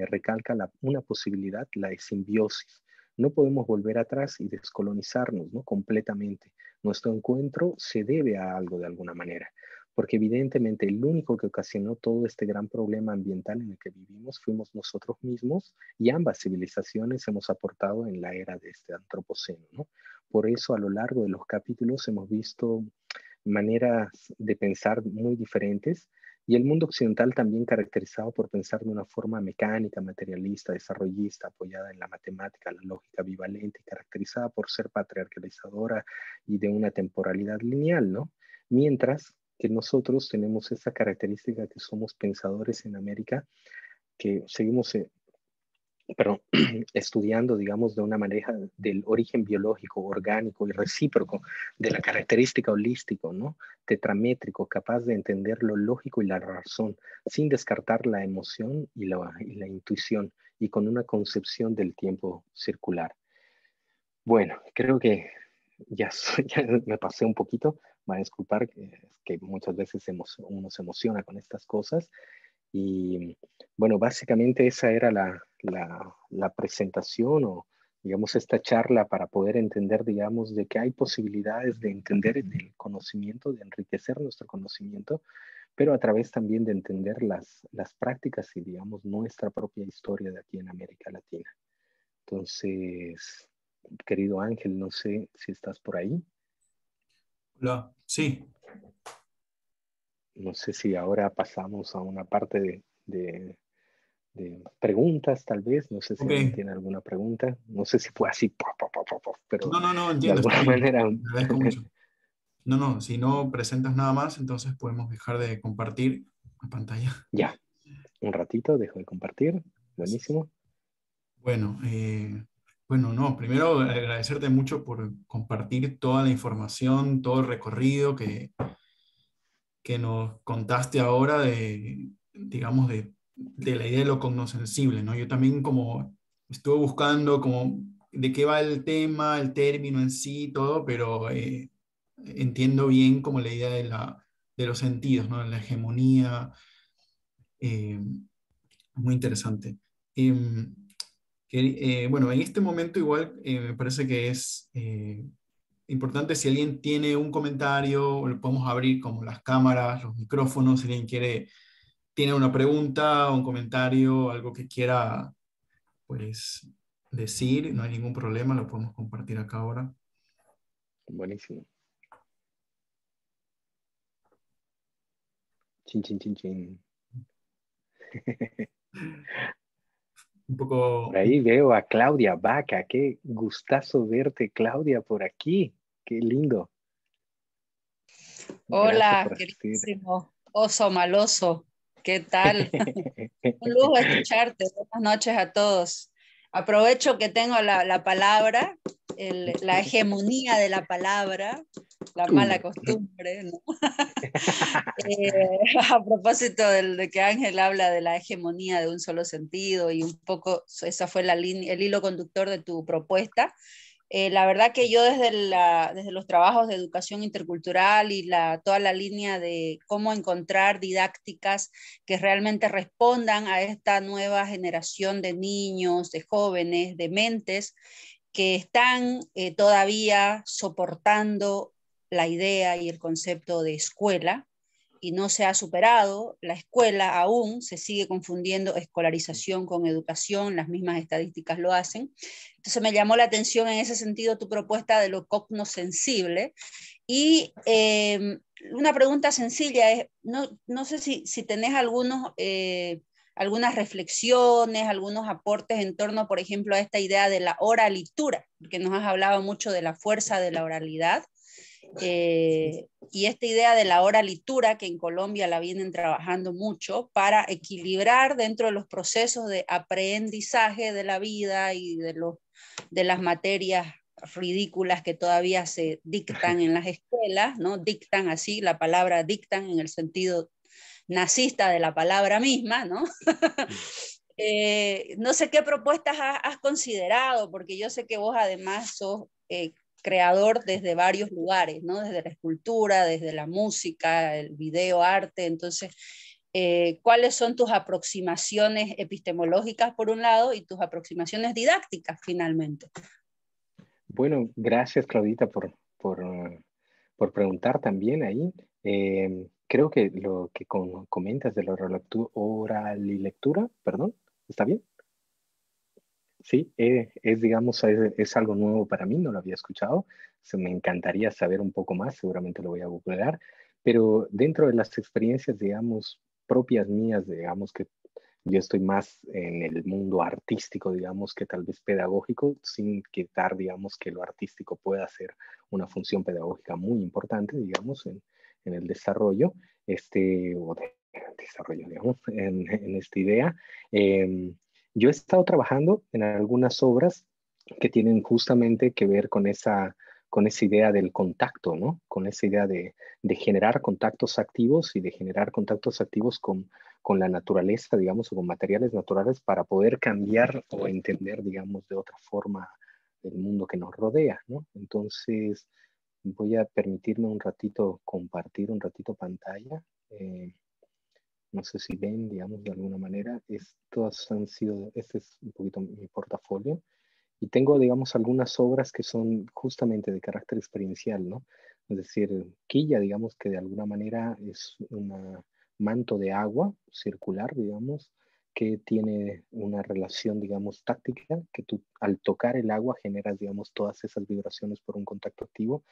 recalca una posibilidad, la de simbiosis. No podemos volver atrás y descolonizarnos, ¿no? Completamente. Nuestro encuentro se debe a algo de alguna manera, porque evidentemente el único que ocasionó todo este gran problema ambiental en el que vivimos fuimos nosotros mismos, y ambas civilizaciones hemos aportado en la era de este antropoceno, ¿no? Por eso a lo largo de los capítulos hemos visto maneras de pensar muy diferentes, y el mundo occidental también caracterizado por pensar de una forma mecánica, materialista, desarrollista, apoyada en la matemática, la lógica bivalente, caracterizada por ser patriarcalizadora y de una temporalidad lineal, ¿no? Mientras que nosotros tenemos esa característica que somos pensadores en América, que seguimos estudiando, digamos, de una manera del origen biológico, orgánico y recíproco, de la característica holístico, ¿no? Tetramétrico, capaz de entender lo lógico y la razón, sin descartar la emoción y la intuición, y con una concepción del tiempo circular. Bueno, creo que ya me pasé un poquito, van a disculpar que muchas veces uno se emociona con estas cosas. Y bueno, básicamente esa era la presentación, o digamos esta charla, para poder entender, digamos, de que hay posibilidades de entender el conocimiento, de enriquecer nuestro conocimiento, pero a través también de entender las prácticas y, digamos, nuestra propia historia de aquí en América Latina. Entonces, querido Ángel, no sé si estás por ahí. Hola, sí. No sé si ahora pasamos a una parte de preguntas, tal vez. No sé si alguien Ok. tiene alguna pregunta. No sé si fue así, pero No, de entiendo, está alguna bien. manera. Te agradezco mucho. No, si no presentas nada más, entonces podemos dejar de compartir la pantalla. Ya, un ratito, dejo de compartir. Gracias. Buenísimo. Bueno, no, primero agradecerte mucho por compartir toda la información, todo el recorrido que nos contaste ahora de, digamos, de la idea de lo cognoscensible, ¿no? Yo también como estuve buscando como de qué va el tema, el término en sí, todo, pero entiendo bien como la idea de los sentidos, ¿no? La hegemonía, eh, muy interesante. Em, bueno, en este momento igual me parece que es importante, si alguien tiene un comentario, lo podemos abrir como las cámaras, los micrófonos, si alguien tiene una pregunta, un comentario, algo que quiera pues decir, no hay ningún problema, lo podemos compartir acá ahora. Buenísimo. Chin, chin, chin, chin. Un Por poco, ahí veo a Claudia Vaca. Qué gustazo verte, Claudia, por aquí. Qué lindo. Gracias Hola, por asistir. queridísimo oso maloso. ¿Qué tal? Un lujo escucharte. Buenas noches a todos. Aprovecho que tengo la palabra, la hegemonía de la palabra, la mala costumbre, ¿no? A propósito de que Ángel habla de la hegemonía de un solo sentido y un poco esa fue el hilo conductor de tu propuesta. La verdad que yo desde los trabajos de educación intercultural y toda la línea de cómo encontrar didácticas que realmente respondan a esta nueva generación de niños, de jóvenes, de mentes que están todavía soportando la idea y el concepto de escuela y no se ha superado. La escuela aún se sigue confundiendo escolarización con educación, las mismas estadísticas lo hacen. Entonces me llamó la atención en ese sentido tu propuesta de lo cognoscensible. Y una pregunta sencilla es, no sé si tenés algunas reflexiones, algunos aportes en torno, por ejemplo, a esta idea de la oralitura, porque nos has hablado mucho de la fuerza de la oralidad. Y esta idea de la oralitura, que en Colombia la vienen trabajando mucho para equilibrar dentro de los procesos de aprendizaje de la vida y de las materias ridículas que todavía se dictan en las escuelas, ¿no? Dictan así, la palabra dictan en el sentido nazista de la palabra misma, ¿no? No sé qué propuestas has considerado, porque yo sé que vos además sos creador desde varios lugares, ¿no? Desde la escultura, desde la música, el video, arte. Entonces, ¿cuáles son tus aproximaciones epistemológicas por un lado y tus aproximaciones didácticas finalmente? Bueno, gracias Claudita por preguntar también ahí. Creo que lo que comentas de la oral y lectura, perdón, ¿está bien? Sí, digamos, es algo nuevo para mí, no lo había escuchado. Me encantaría saber un poco más, seguramente lo voy a googlear, pero dentro de las experiencias, digamos, propias mías, digamos que yo estoy más en el mundo artístico, digamos, que tal vez pedagógico, sin quitar, digamos, que lo artístico pueda ser una función pedagógica muy importante, digamos, en el desarrollo, o de desarrollo, digamos, en esta idea. Yo he estado trabajando en algunas obras que tienen justamente que ver con esa idea del contacto, ¿no? Con esa idea de generar contactos activos y de generar contactos activos con la naturaleza, digamos, o con materiales naturales para poder cambiar o entender, digamos, de otra forma el mundo que nos rodea, ¿no? Entonces, voy a permitirme un ratito compartir un ratito pantalla. No sé si ven, digamos, de alguna manera. Estos han sido, este es un poquito mi portafolio. Y tengo, digamos, algunas obras que son justamente de carácter experiencial, ¿no? Es decir, quilla, digamos, que de alguna manera es un manto de agua circular, digamos, que tiene una relación, digamos, táctica, que tú al tocar el agua generas, digamos, todas esas vibraciones por un contacto activo.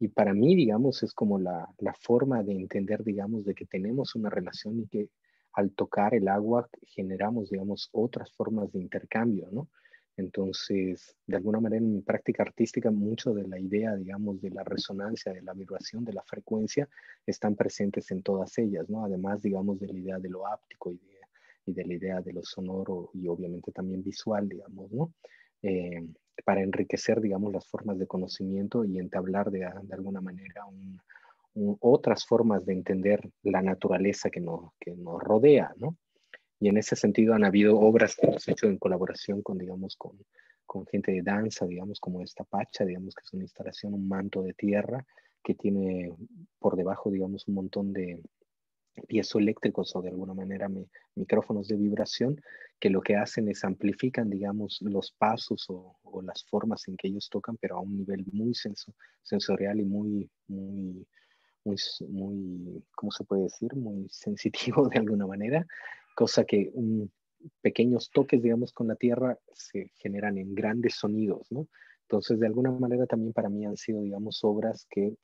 Y para mí, digamos, es como la forma de entender, digamos, de que tenemos una relación y que al tocar el agua generamos, digamos, otras formas de intercambio, ¿no? Entonces, de alguna manera en mi práctica artística, mucho de la idea, digamos, de la resonancia, de la vibración, de la frecuencia, están presentes en todas ellas, ¿no? Además, digamos, de la idea de lo áptico y de la idea de lo sonoro y obviamente también visual, digamos, ¿no? Para enriquecer, digamos, las formas de conocimiento y entablar de alguna manera otras formas de entender la naturaleza que nos rodea, ¿no? Y en ese sentido han habido obras que hemos hecho en colaboración con, digamos, con gente de danza, digamos, como esta Pacha, digamos, que es una instalación, un manto de tierra que tiene por debajo, digamos, un montón de piezoeléctricos o de alguna manera micrófonos de vibración que lo que hacen es amplifican, digamos, los pasos o las formas en que ellos tocan, pero a un nivel muy sensorial y muy, ¿cómo se puede decir? Muy sensitivo de alguna manera, cosa que pequeños toques, digamos, con la tierra se generan en grandes sonidos, ¿no? Entonces, de alguna manera también para mí han sido, digamos, obras que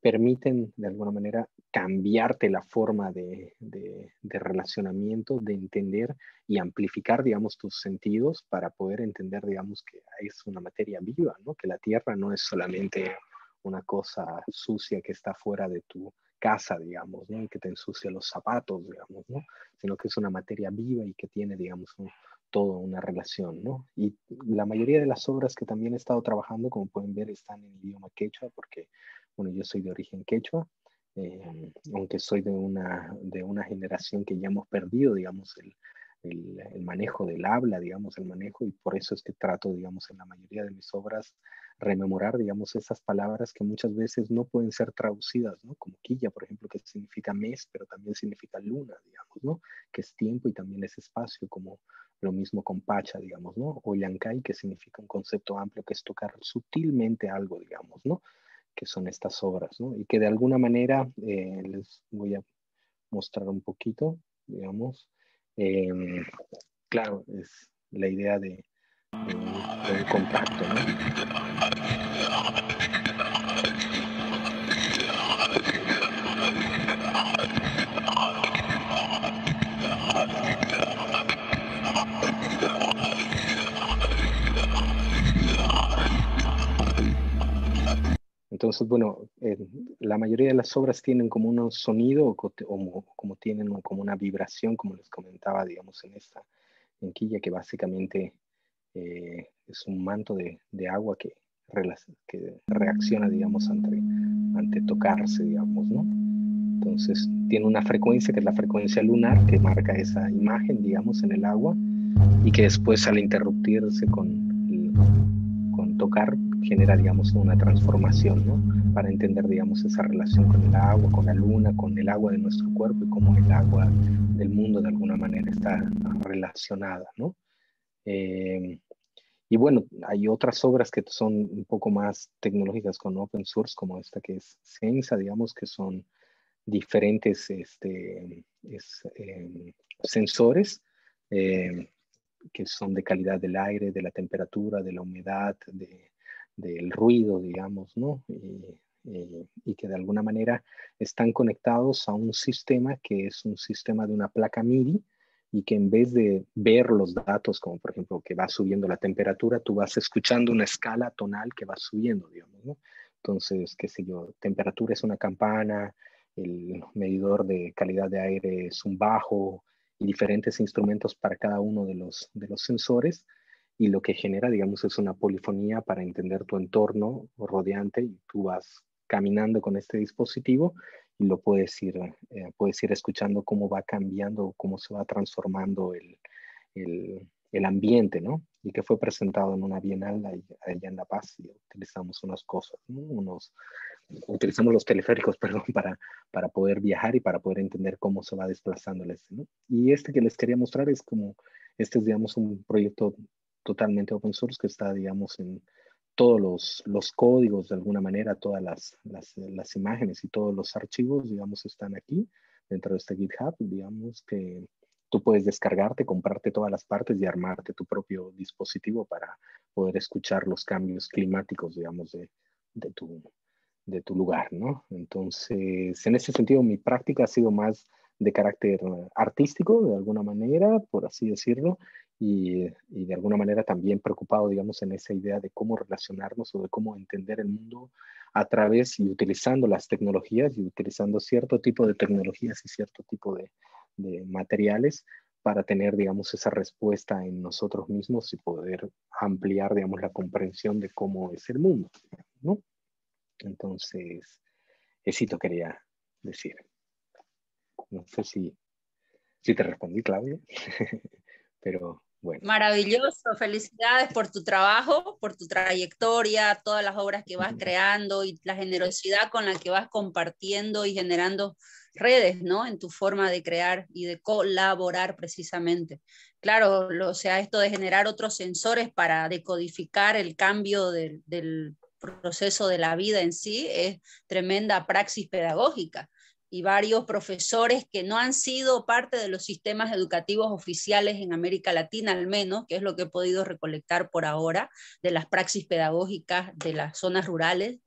permiten de alguna manera cambiarte la forma de relacionamiento, de entender y amplificar, digamos, tus sentidos para poder entender, digamos, que es una materia viva, ¿no? Que la tierra no es solamente una cosa sucia que está fuera de tu casa, digamos, ¿no? Y que te ensucia los zapatos, digamos, ¿no? Sino que es una materia viva y que tiene, digamos, toda una relación, ¿no? Y la mayoría de las obras que también he estado trabajando, como pueden ver, están en idioma quechua, porque bueno, yo soy de origen quechua, aunque soy de una generación que ya hemos perdido, digamos, el manejo del habla, digamos, el manejo, y por eso es que trato, digamos, en la mayoría de mis obras, rememorar, digamos, esas palabras que muchas veces no pueden ser traducidas, ¿no? Como quilla, por ejemplo, que significa mes, pero también significa luna, digamos, ¿no? Que es tiempo y también es espacio, como lo mismo con pacha, digamos, ¿no? O llancay, que significa un concepto amplio, que es tocar sutilmente algo, digamos, ¿no? Que son estas obras, ¿no? Y que de alguna manera les voy a mostrar un poquito, digamos. Claro, es la idea de un compacto, ¿no? Entonces, bueno, la mayoría de las obras tienen como un sonido o como tienen como una vibración, como les comentaba, digamos, en quilla, que básicamente es un manto de agua que reacciona, digamos, ante tocarse, digamos, ¿no? Entonces, tiene una frecuencia que es la frecuencia lunar, que marca esa imagen, digamos, en el agua, y que después al interrumpirse con tocar genera, digamos, una transformación, ¿no? Para entender, digamos, esa relación con el agua, con la luna, con el agua de nuestro cuerpo y cómo el agua del mundo de alguna manera está relacionada, ¿no? Y bueno, hay otras obras que son un poco más tecnológicas con open source, como esta que es Sensa, digamos, que son diferentes sensores que son de calidad del aire, de la temperatura, de la humedad, del ruido, digamos, ¿no? Y que de alguna manera están conectados a un sistema que es un sistema de una placa MIDI, y que en vez de ver los datos, como por ejemplo que va subiendo la temperatura, tú vas escuchando una escala tonal que va subiendo, digamos, ¿no? Entonces, qué sé yo, temperatura es una campana, el medidor de calidad de aire es un bajo, y diferentes instrumentos para cada uno de los sensores, y lo que genera, digamos, es una polifonía para entender tu entorno rodeante, y tú vas caminando con este dispositivo y lo puedes ir escuchando cómo va cambiando, cómo se va transformando el ambiente, ¿no? Y que fue presentado en una bienal allá en La Paz, y utilizamos unas cosas, ¿no? Utilizamos los teleféricos, perdón, para poder viajar y para poder entender cómo se va desplazando el ¿no? Y este que les quería mostrar es digamos, un proyecto totalmente open source que está, digamos, en todos los códigos de alguna manera, todas las imágenes y todos los archivos, digamos, están aquí dentro de este GitHub, digamos, que tú puedes descargarte, comprarte todas las partes y armarte tu propio dispositivo para poder escuchar los cambios climáticos, digamos, de tu lugar, ¿no? Entonces, en ese sentido, mi práctica ha sido más de carácter artístico, de alguna manera, por así decirlo, y de alguna manera también preocupado, digamos, en esa idea de cómo relacionarnos o de cómo entender el mundo a través y utilizando las tecnologías, y utilizando cierto tipo de tecnologías y cierto tipo de materiales para tener, digamos, esa respuesta en nosotros mismos y poder ampliar, digamos, la comprensión de cómo es el mundo, ¿no? Entonces, eso quería decir. No sé si te respondí, Claudia, pero bueno. Maravilloso, felicidades por tu trabajo, por tu trayectoria, todas las obras que vas creando y la generosidad con la que vas compartiendo y generando redes, ¿no? En tu forma de crear y de colaborar precisamente. Claro, o sea, esto de generar otros sensores para decodificar el cambio del proceso de la vida en sí es tremenda praxis pedagógica. Y varios profesores que no han sido parte de los sistemas educativos oficiales en América Latina, al menos, que es lo que he podido recolectar por ahora, de las praxis pedagógicas de las zonas rurales,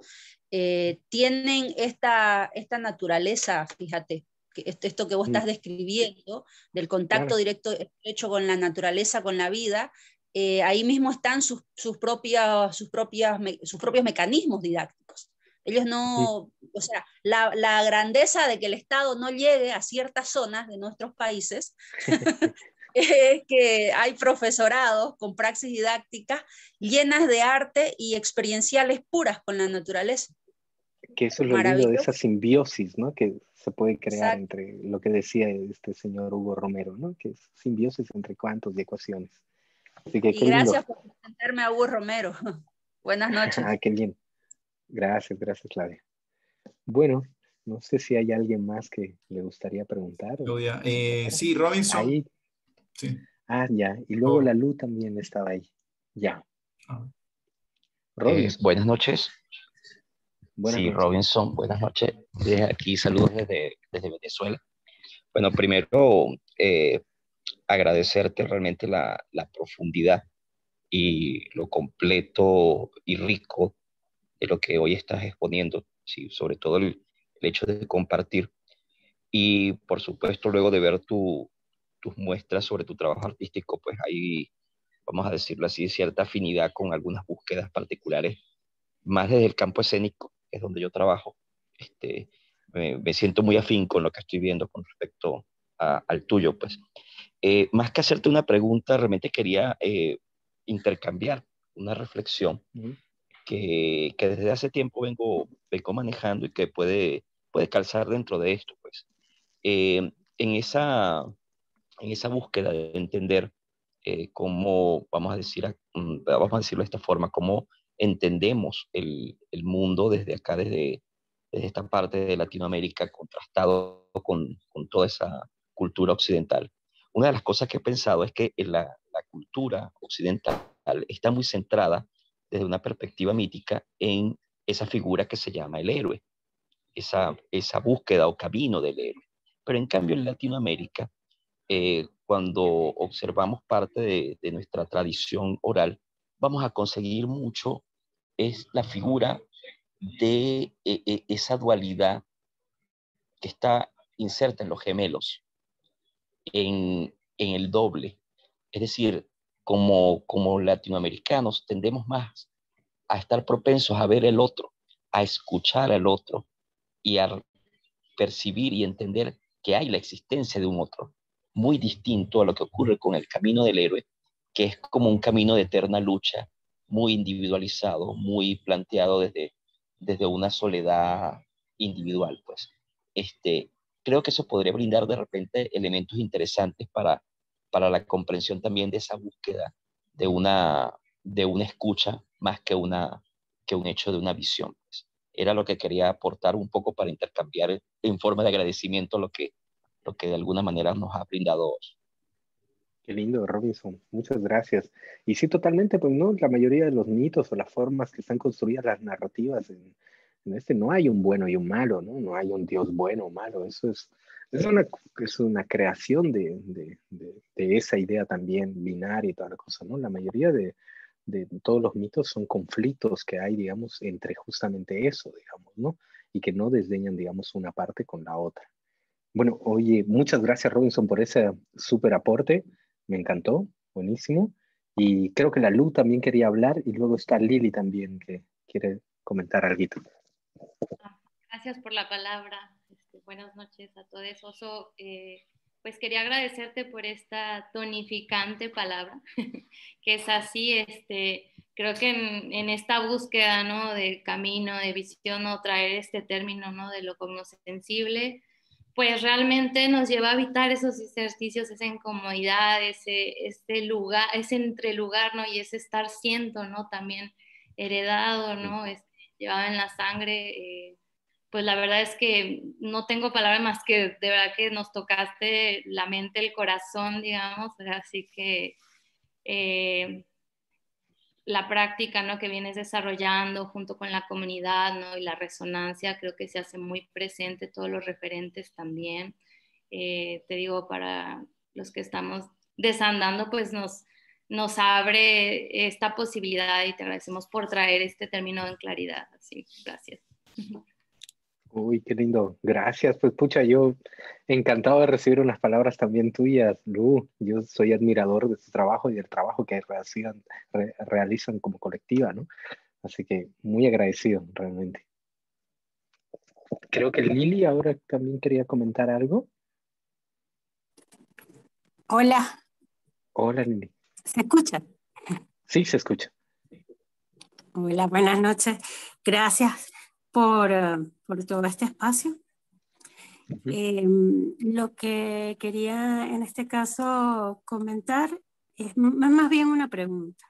tienen esta naturaleza, fíjate, esto que vos estás describiendo, del contacto directo hecho con la naturaleza, con la vida, ahí mismo están sus propios mecanismos didácticos. Ellos no, o sea, la grandeza de que el Estado no llegue a ciertas zonas de nuestros países es que hay profesorados con praxis didácticas llenas de arte y experienciales puras con la naturaleza. Que eso es lo lindo de esa simbiosis, ¿no? Que se puede crear entre lo que decía este señor Hugo Romero, ¿no? Que es simbiosis entre cuantos y ecuaciones. Así que y gracias por presentarme a Hugo Romero. Buenas noches. Qué bien. Gracias, Claudia. Bueno, no sé si hay alguien más que le gustaría preguntar. Claudia. Sí, Robinson. Ahí. Sí. Ya. Y luego la Lu también estaba ahí. Ya. Robinson. Buenas noches. Buenas noches. Robinson, buenas noches. Desde aquí, saludos desde Venezuela. Bueno, primero, agradecerte realmente la profundidad y lo completo y rico de lo que hoy estás exponiendo, sí, sobre todo el hecho de compartir. Y por supuesto, luego de ver tus muestras sobre tu trabajo artístico, pues hay, vamos a decirlo así, cierta afinidad con algunas búsquedas particulares, más desde el campo escénico, que es donde yo trabajo. Me siento muy afín con lo que estoy viendo con respecto al tuyo, pues. Más que hacerte una pregunta, realmente quería intercambiar una reflexión que desde hace tiempo vengo manejando y que puede calzar dentro de esto, pues. En esa búsqueda de entender cómo, vamos a decirlo de esta forma, cómo entendemos el mundo desde acá, desde esta parte de Latinoamérica, contrastado con toda esa cultura occidental. Una de las cosas que he pensado es que la cultura occidental está muy centrada desde una perspectiva mítica en esa figura que se llama el héroe, esa búsqueda o camino del héroe. Pero en cambio en Latinoamérica, cuando observamos parte de nuestra tradición oral, vamos a conseguir mucho es la figura de esa dualidad que está inserta en los gemelos, en el doble. Es decir, como latinoamericanos tendemos más a estar propensos a ver el otro, a escuchar al otro y a percibir y entender que hay la existencia de un otro, muy distinto a lo que ocurre con el camino del héroe, que es como un camino de eterna lucha, muy individualizado, muy planteado desde una soledad individual, pues. Creo que eso podría brindar de repente elementos interesantes para la comprensión también de esa búsqueda de una escucha más que un hecho de una visión, pues. Era lo que quería aportar un poco para intercambiar en forma de agradecimiento lo que de alguna manera nos ha brindado. Qué lindo, Robinson. Muchas gracias. Y sí, totalmente, pues no, la mayoría de los mitos o las formas que están construidas las narrativas en no hay un bueno y un malo, ¿no? No hay un Dios bueno o malo. Eso es una creación de esa idea también binaria y toda la cosa, ¿no? La mayoría de todos los mitos son conflictos que hay, digamos, entre justamente eso, digamos, ¿no? Y que no desdeñan, digamos, una parte con la otra. Bueno, oye, muchas gracias, Robinson, por ese súper aporte. Me encantó, buenísimo. Y creo que la Lu también quería hablar y luego está Lili también que quiere comentar algo. Gracias por la palabra. Buenas noches a todos. Oso, pues quería agradecerte por esta tonificante palabra, que es así, creo que en esta búsqueda, ¿no? De camino, de visión, o traer este término, ¿no? De lo cognoscensible, pues realmente nos lleva a evitar esos ejercicios, esa incomodidad, ese lugar, ese entrelugar, ¿no? Y ese estar siendo, ¿no? También heredado, ¿no? Llevado en la sangre. Pues la verdad es que no tengo palabras más que de verdad que nos tocaste la mente, el corazón, digamos, así que la práctica, ¿no? Que vienes desarrollando junto con la comunidad, ¿no? Y la resonancia creo que se hace muy presente, todos los referentes también. Te digo, para los que estamos desandando, pues nos abre esta posibilidad y te agradecemos por traer este término en claridad. Así, gracias. Uy, qué lindo. Gracias. Pues pucha, yo encantado de recibir unas palabras también tuyas, Lu. Yo soy admirador de tu trabajo y del trabajo que realizan como colectiva, ¿no? Así que muy agradecido, realmente. Creo que Lili ahora también quería comentar algo. Hola. Hola, Lili. ¿Se escucha? Sí, se escucha. Hola, buenas noches. Gracias por todo este espacio. Lo que quería en este caso comentar es más bien una pregunta.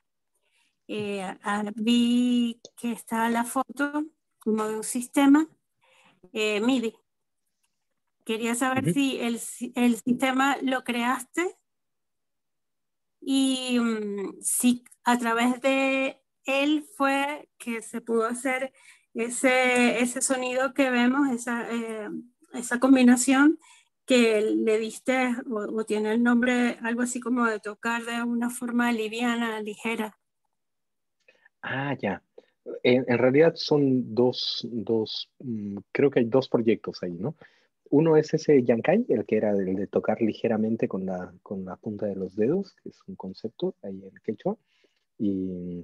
Vi que está la foto como de un sistema MIDI. Quería saber si el sistema lo creaste y si a través de él fue que se pudo hacer ese sonido que vemos, esa combinación que le diste o tiene el nombre algo así como de tocar de una forma liviana, ligera. Ah, ya. En realidad son creo que hay dos proyectos ahí, ¿no? Uno es ese Yankai, el que era el de tocar ligeramente con la punta de los dedos, que es un concepto ahí en quechua. Y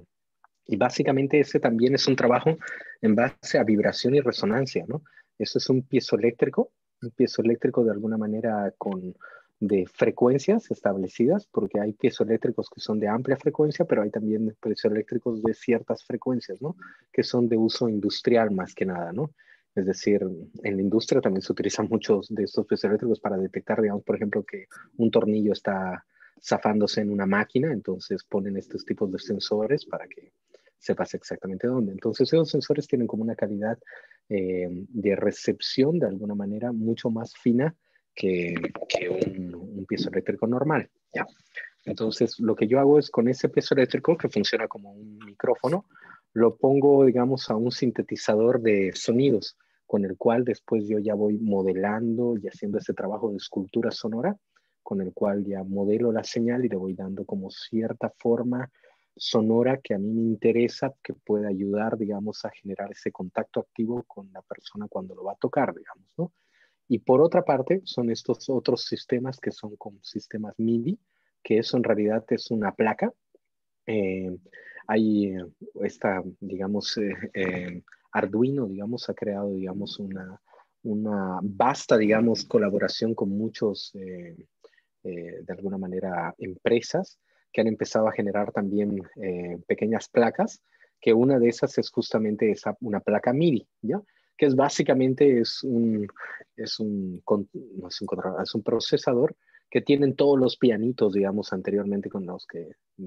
básicamente ese también es un trabajo en base a vibración y resonancia, ¿no? Eso es un piezoeléctrico de alguna manera de frecuencias establecidas, porque hay piezoeléctricos que son de amplia frecuencia, pero hay también piezoeléctricos de ciertas frecuencias, ¿no? Que son de uso industrial más que nada, ¿no? Es decir, en la industria también se utilizan muchos de estos piezoeléctricos para detectar, digamos, por ejemplo, que un tornillo está zafándose en una máquina, entonces ponen estos tipos de sensores para que sepas exactamente dónde. Entonces esos sensores tienen como una calidad de recepción de alguna manera mucho más fina que un piezoeléctrico normal. ¿Ya? Entonces lo que yo hago es con ese piezoeléctrico que funciona como un micrófono, lo pongo digamos a un sintetizador de sonidos con el cual después yo ya voy modelando y haciendo ese trabajo de escultura sonora con el cual ya modelo la señal y le voy dando como cierta forma sonora que a mí me interesa, que pueda ayudar, digamos, a generar ese contacto activo con la persona cuando lo va a tocar, digamos, ¿no? Y por otra parte, son estos otros sistemas que son como sistemas MIDI, que eso en realidad es una placa. Hay esta, digamos, Arduino, digamos, ha creado, digamos, una vasta, digamos, colaboración con muchos, de alguna manera, empresas que han empezado a generar también pequeñas placas, que una de esas es justamente una placa MIDI, ¿ya? Que es básicamente no es un controlador, es un procesador que tienen todos los pianitos, digamos, anteriormente con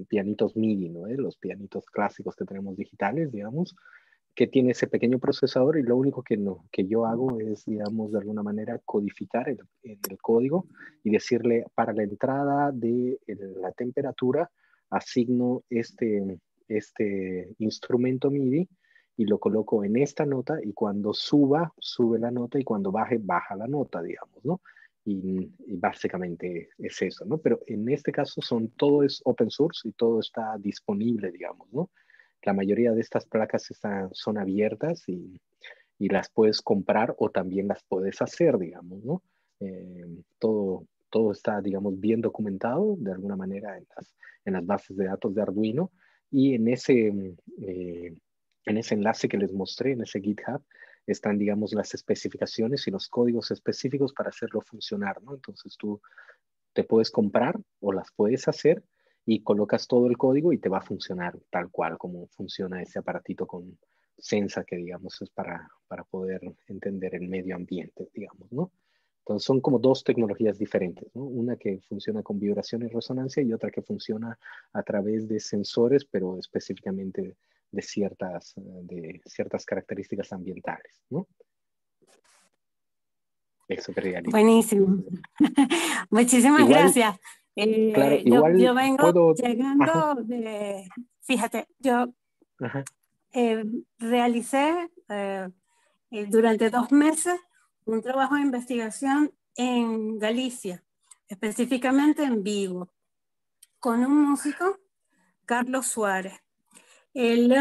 pianitos MIDI, ¿no? Los pianitos clásicos que tenemos digitales, digamos, que tiene ese pequeño procesador y lo único que yo hago es, digamos, de alguna manera codificar el código y decirle para la entrada de la temperatura asigno este instrumento MIDI y lo coloco en esta nota y cuando sube la nota y cuando baja la nota, digamos, ¿no? Y básicamente es eso, ¿no? Pero en este caso todo es open source y todo está disponible, digamos, ¿no? La mayoría de estas placas son abiertas y las puedes comprar o también las puedes hacer, digamos, ¿no? Todo está, digamos, bien documentado de alguna manera en las bases de datos de Arduino y en ese enlace que les mostré, en ese GitHub, están, digamos, las especificaciones y los códigos específicos para hacerlo funcionar, ¿no? Entonces tú te puedes comprar o las puedes hacer y colocas todo el código y te va a funcionar tal cual como funciona ese aparatito con Sensa que digamos es para poder entender el medio ambiente, digamos, ¿no? Entonces son como dos tecnologías diferentes, ¿no? Una que funciona con vibración y resonancia y otra que funciona a través de sensores, pero específicamente de ciertas características ambientales, ¿no? Eso quería decir. Buenísimo. Muchísimas gracias. Claro, yo igual vengo puedo... llegando Ajá. fíjate, yo Ajá. realicé durante 2 meses un trabajo de investigación en Galicia, específicamente en Vigo, con un músico, Carlos Suárez. Él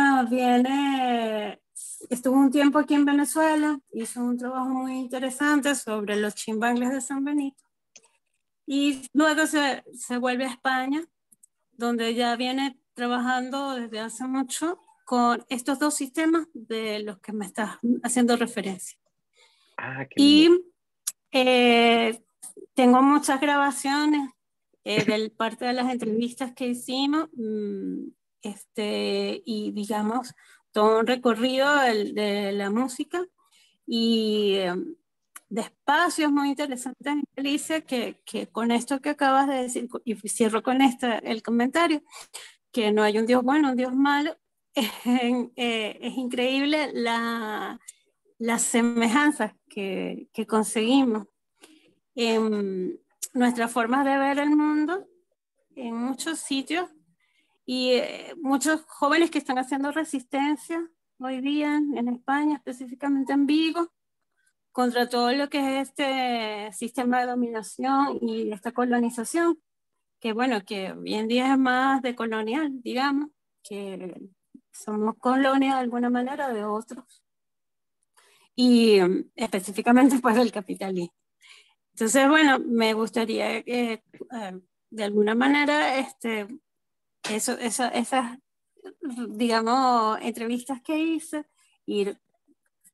estuvo un tiempo aquí en Venezuela, hizo un trabajo muy interesante sobre los chimbangles de San Benito y luego se vuelve a España, donde ya viene trabajando desde hace mucho con estos dos sistemas de los que me estás haciendo referencia. Qué lindo. Y tengo muchas grabaciones de parte de las entrevistas que hicimos y digamos, todo un recorrido de la música y de espacios muy interesantes en Galicia que con esto que acabas de decir, y cierro con el comentario, que no hay un Dios bueno, un Dios malo, es increíble las semejanzas que conseguimos en nuestras formas de ver el mundo en muchos sitios y muchos jóvenes que están haciendo resistencia hoy día en España, específicamente en Vigo, contra todo lo que es este sistema de dominación y esta colonización, que bueno, que hoy en día es más de colonial, digamos, que somos colonia de alguna manera de otros, y específicamente pues del capitalismo. Entonces, bueno, me gustaría que de alguna manera esas, digamos, entrevistas que hice, ir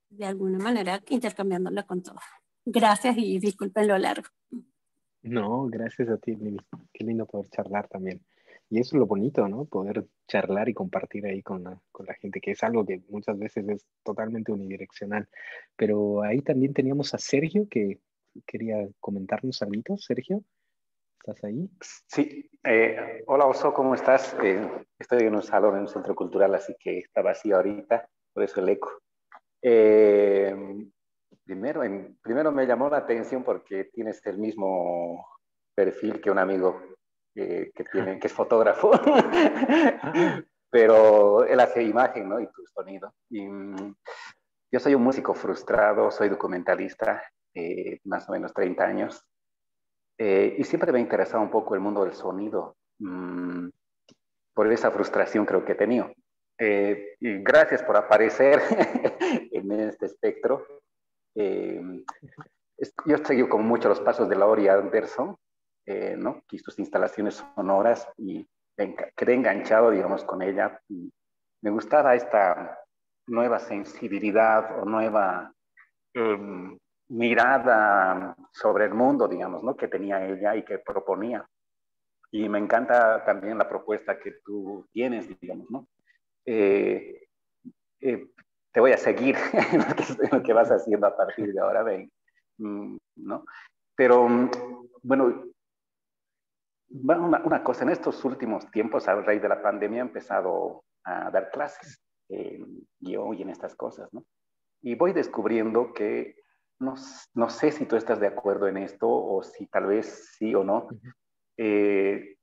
de alguna manera intercambiándola con todos. Gracias y disculpen lo largo. No, gracias a ti, Lili. Qué lindo poder charlar también. Y eso es lo bonito, ¿no? Poder charlar y compartir ahí con la gente, que es algo que muchas veces es totalmente unidireccional. Pero ahí también teníamos a Sergio, que quería comentarnos algo. Sergio, ¿estás ahí? Sí, hola Oso, ¿cómo estás? Estoy en un salón, en un centro cultural, así que está vacío ahorita, por eso el eco. Primero me llamó la atención porque tienes el mismo perfil que un amigo que es fotógrafo, pero él hace imagen, ¿no? Y tu sonido. Yo soy un músico frustrado, soy documentalista, más o menos 30 años, y siempre me ha interesado un poco el mundo del sonido, por esa frustración creo que he tenido. Y gracias por aparecer en este espectro. Yo seguí como mucho los pasos de Laurie Anderson, ¿no? Y sus instalaciones sonoras, y quedé enganchado, digamos, con ella. Y me gustaba esta nueva sensibilidad o nueva mirada sobre el mundo, digamos, ¿no? Que tenía ella y que proponía. Y me encanta también la propuesta que tú tienes, digamos, ¿no? Eh, eh, Te voy a seguir en lo que vas haciendo a partir de ahora, ven, ¿no? Pero, bueno, una cosa, en estos últimos tiempos, a raíz de la pandemia, he empezado a dar clases en guión y en estas cosas, ¿no? Y voy descubriendo que no sé si tú estás de acuerdo en esto o si tal vez sí o no.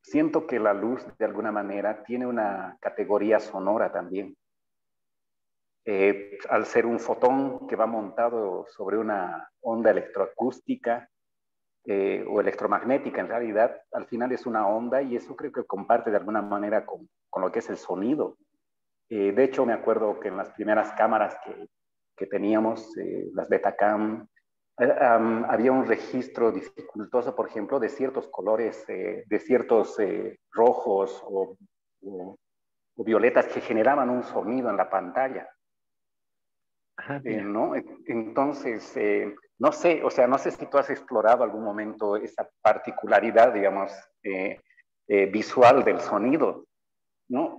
Siento que la luz de alguna manera tiene una categoría sonora también. Al ser un fotón que va montado sobre una onda electroacústica o electromagnética, en realidad al final es una onda, y eso creo que comparte de alguna manera con lo que es el sonido. De hecho, me acuerdo que en las primeras cámaras que teníamos, las Betacam, había un registro dificultoso, por ejemplo, de ciertos colores, de ciertos rojos o violetas que generaban un sonido en la pantalla. ¿No? Entonces, no sé, o sea, no sé si tú has explorado algún momento esa particularidad, digamos, visual del sonido, ¿no?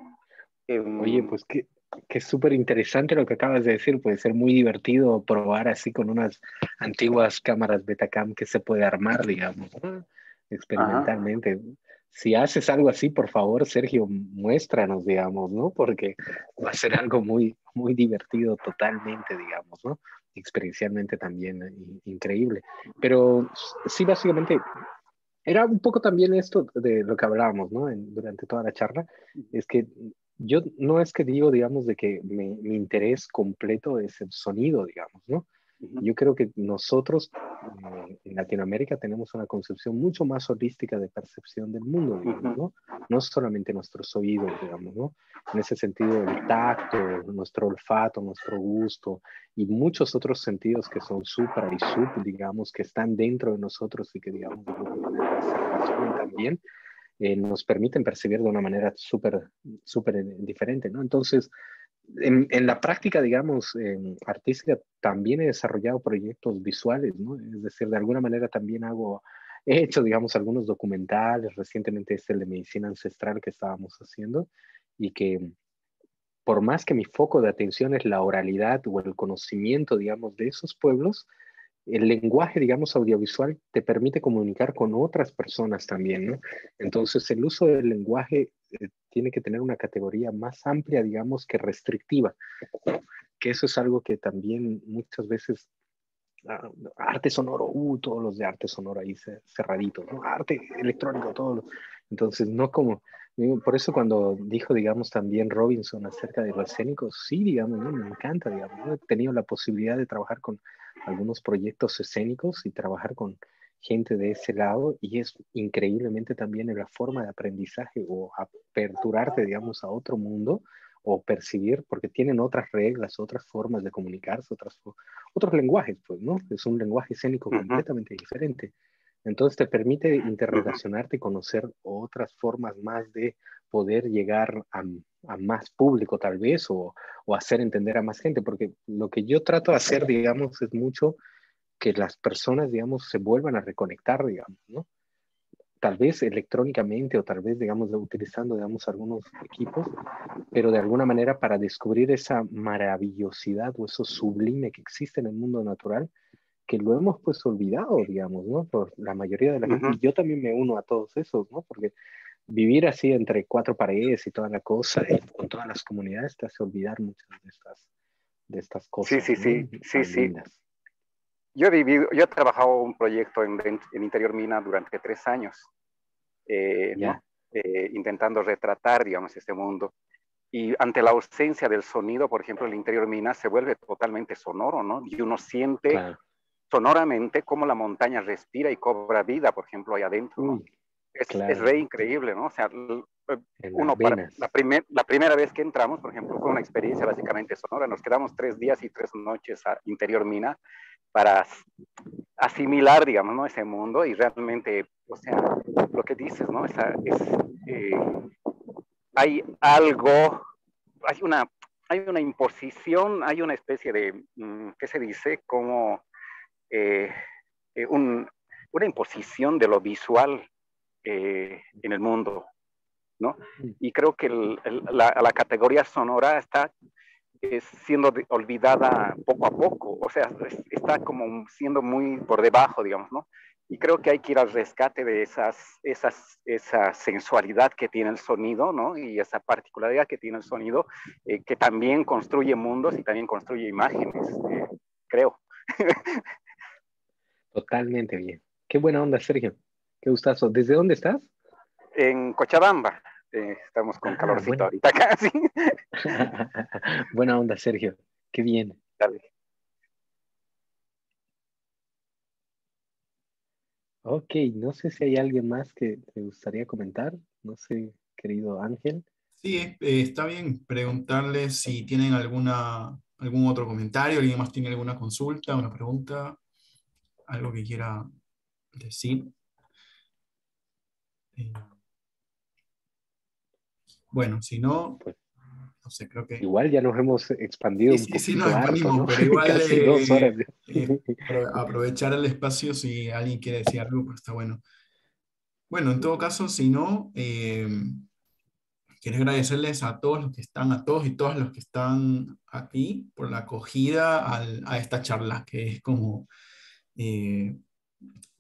Oye, pues que es súper interesante lo que acabas de decir. Puede ser muy divertido probar así con unas antiguas cámaras Betacam que se puede armar, digamos, ¿no? Experimentalmente. Ajá. Si haces algo así, por favor, Sergio, muéstranos, digamos, ¿no? Porque va a ser algo muy, muy divertido totalmente, digamos, ¿no? Experiencialmente también increíble. Pero sí, básicamente, era un poco también esto de lo que hablábamos, ¿no? Durante toda la charla, es que yo no es que digo, digamos, de que mi interés completo es el sonido, digamos, ¿no? Yo creo que nosotros en Latinoamérica tenemos una concepción mucho más holística de percepción del mundo, digamos, ¿no? No solamente nuestros oídos, digamos, ¿no? En ese sentido, el tacto, nuestro olfato, nuestro gusto y muchos otros sentidos que son supra y sub, digamos, que están dentro de nosotros y que, digamos, de alguna manera se relacionan también, nos permiten percibir de una manera súper diferente, ¿no? Entonces, en la práctica, digamos, artística, también he desarrollado proyectos visuales, ¿no? Es decir, de alguna manera también he hecho, digamos, algunos documentales, recientemente el de medicina ancestral que estábamos haciendo, y que por más que mi foco de atención es la oralidad o el conocimiento, digamos, de esos pueblos, el lenguaje, digamos, audiovisual te permite comunicar con otras personas también, ¿no? Entonces, el uso del lenguaje tiene que tener una categoría más amplia, digamos, que restrictiva, ¿no? Que eso es algo que también muchas veces, arte sonoro, todos los de arte sonoro ahí cerraditos, ¿no? Arte electrónico, todo. Entonces, no como... Por eso cuando dijo, digamos, también Robinson acerca de lo escénico, sí, digamos, ¿no? Me encanta, digamos, ¿no? He tenido la posibilidad de trabajar con algunos proyectos escénicos y trabajar con gente de ese lado, y es increíblemente también en la forma de aprendizaje o aperturarte, digamos, a otro mundo o percibir, porque tienen otras reglas, otras formas de comunicarse, otros lenguajes, pues, ¿no? Es un lenguaje escénico completamente diferente. Entonces te permite interrelacionarte y conocer otras formas más de poder llegar a más público tal vez, o hacer entender a más gente, porque lo que yo trato de hacer, digamos, es mucho que las personas, digamos, se vuelvan a reconectar, digamos, ¿no? Tal vez electrónicamente o tal vez, digamos, utilizando, digamos, algunos equipos, pero de alguna manera para descubrir esa maravillosidad o eso sublime que existe en el mundo natural, que lo hemos pues olvidado, digamos, ¿no? Por la mayoría de la gente, y yo también me uno a todos esos, ¿no? Porque vivir así entre cuatro paredes y toda la cosa, con todas las comunidades, te hace olvidar muchas de estas cosas, sí. Lindas. Yo he trabajado un proyecto en Interior Mina durante 3 años, ¿no? Intentando retratar, digamos, este mundo. Y ante la ausencia del sonido, por ejemplo, el Interior Mina se vuelve totalmente sonoro, ¿no? Y uno siente sonoramente cómo la montaña respira y cobra vida, por ejemplo, ahí adentro, ¿no? Es re increíble, ¿no? O sea, la primera vez que entramos, por ejemplo, fue una experiencia básicamente sonora. Nos quedamos 3 días y 3 noches a Interior Mina para asimilar, digamos, ¿no? Ese mundo, y realmente, o sea, lo que dices, ¿no? Hay algo, hay una imposición, hay una especie de, ¿qué se dice? Como una imposición de lo visual en el mundo, ¿no? Y creo que la categoría sonora está siendo olvidada poco a poco, o sea, está como siendo muy por debajo, digamos, ¿no? Y creo que hay que ir al rescate de esa sensualidad que tiene el sonido, ¿no? Y esa particularidad que tiene el sonido, que también construye mundos y también construye imágenes, creo. Totalmente bien. Qué buena onda, Sergio. Qué gustazo. ¿Desde dónde estás? En Cochabamba. Estamos con calorcito ahorita casi. Buena onda, Sergio. Qué bien. Dale. Ok, no sé si hay alguien más que te gustaría comentar. No sé, querido Ángel. Sí, está bien preguntarles si tienen algún otro comentario, alguien más tiene alguna consulta, una pregunta, algo que quiera decir. Bueno, si no, pues, no sé, creo que... Igual ya nos hemos expandido un poquito. Sí, nos expandimos, ¿no? pero igual Casi 2 horas. aprovechar el espacio si alguien quiere decir algo, pues está bueno. Bueno, en todo caso, si no, quiero agradecerles a todos los que están, a todos y todas los que están aquí por la acogida a esta charla, que es como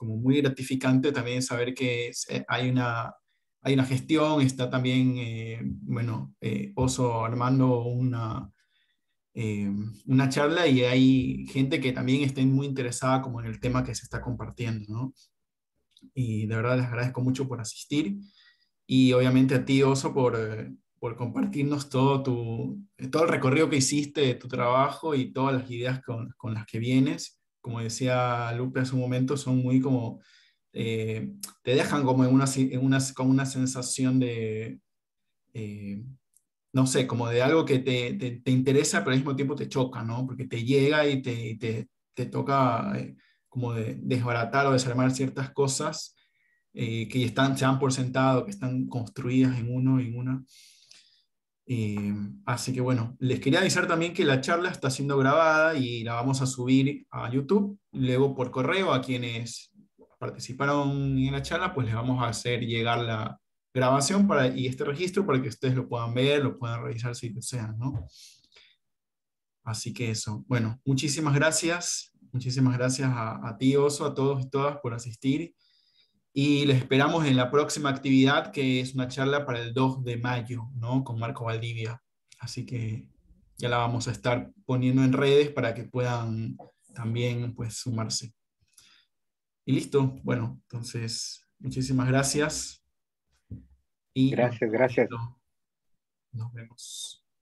muy gratificante también saber que hay una gestión, está también, Oso armando una charla, y hay gente que también está muy interesada como en el tema que se está compartiendo, ¿no? Y de verdad les agradezco mucho por asistir, y obviamente a ti, Oso, por compartirnos todo el recorrido que hiciste de tu trabajo y todas las ideas con las que vienes. Como decía Lupe hace un momento, son muy como, te dejan como con una sensación de, no sé, como de algo que te interesa, pero al mismo tiempo te choca, ¿no? Porque te llega y te toca como de desbaratar o desarmar ciertas cosas que se dan por sentado, que están construidas en uno y en una. Así que bueno, les quería avisar también que la charla está siendo grabada y la vamos a subir a YouTube. Luego por correo a quienes participaron en la charla, pues les vamos a hacer llegar grabación y este registro para que ustedes lo puedan ver, lo puedan revisar si desean, ¿no? Así que eso. Bueno, muchísimas gracias. Muchísimas gracias a ti, Oso, a todos y todas por asistir. Y les esperamos en la próxima actividad, que es una charla para el 2 de mayo, ¿no? Con Marco Valdivia. Así que ya la vamos a estar poniendo en redes para que puedan también, pues, sumarse. Y listo. Bueno, entonces, muchísimas gracias. Y Gracias, gracias. nos vemos.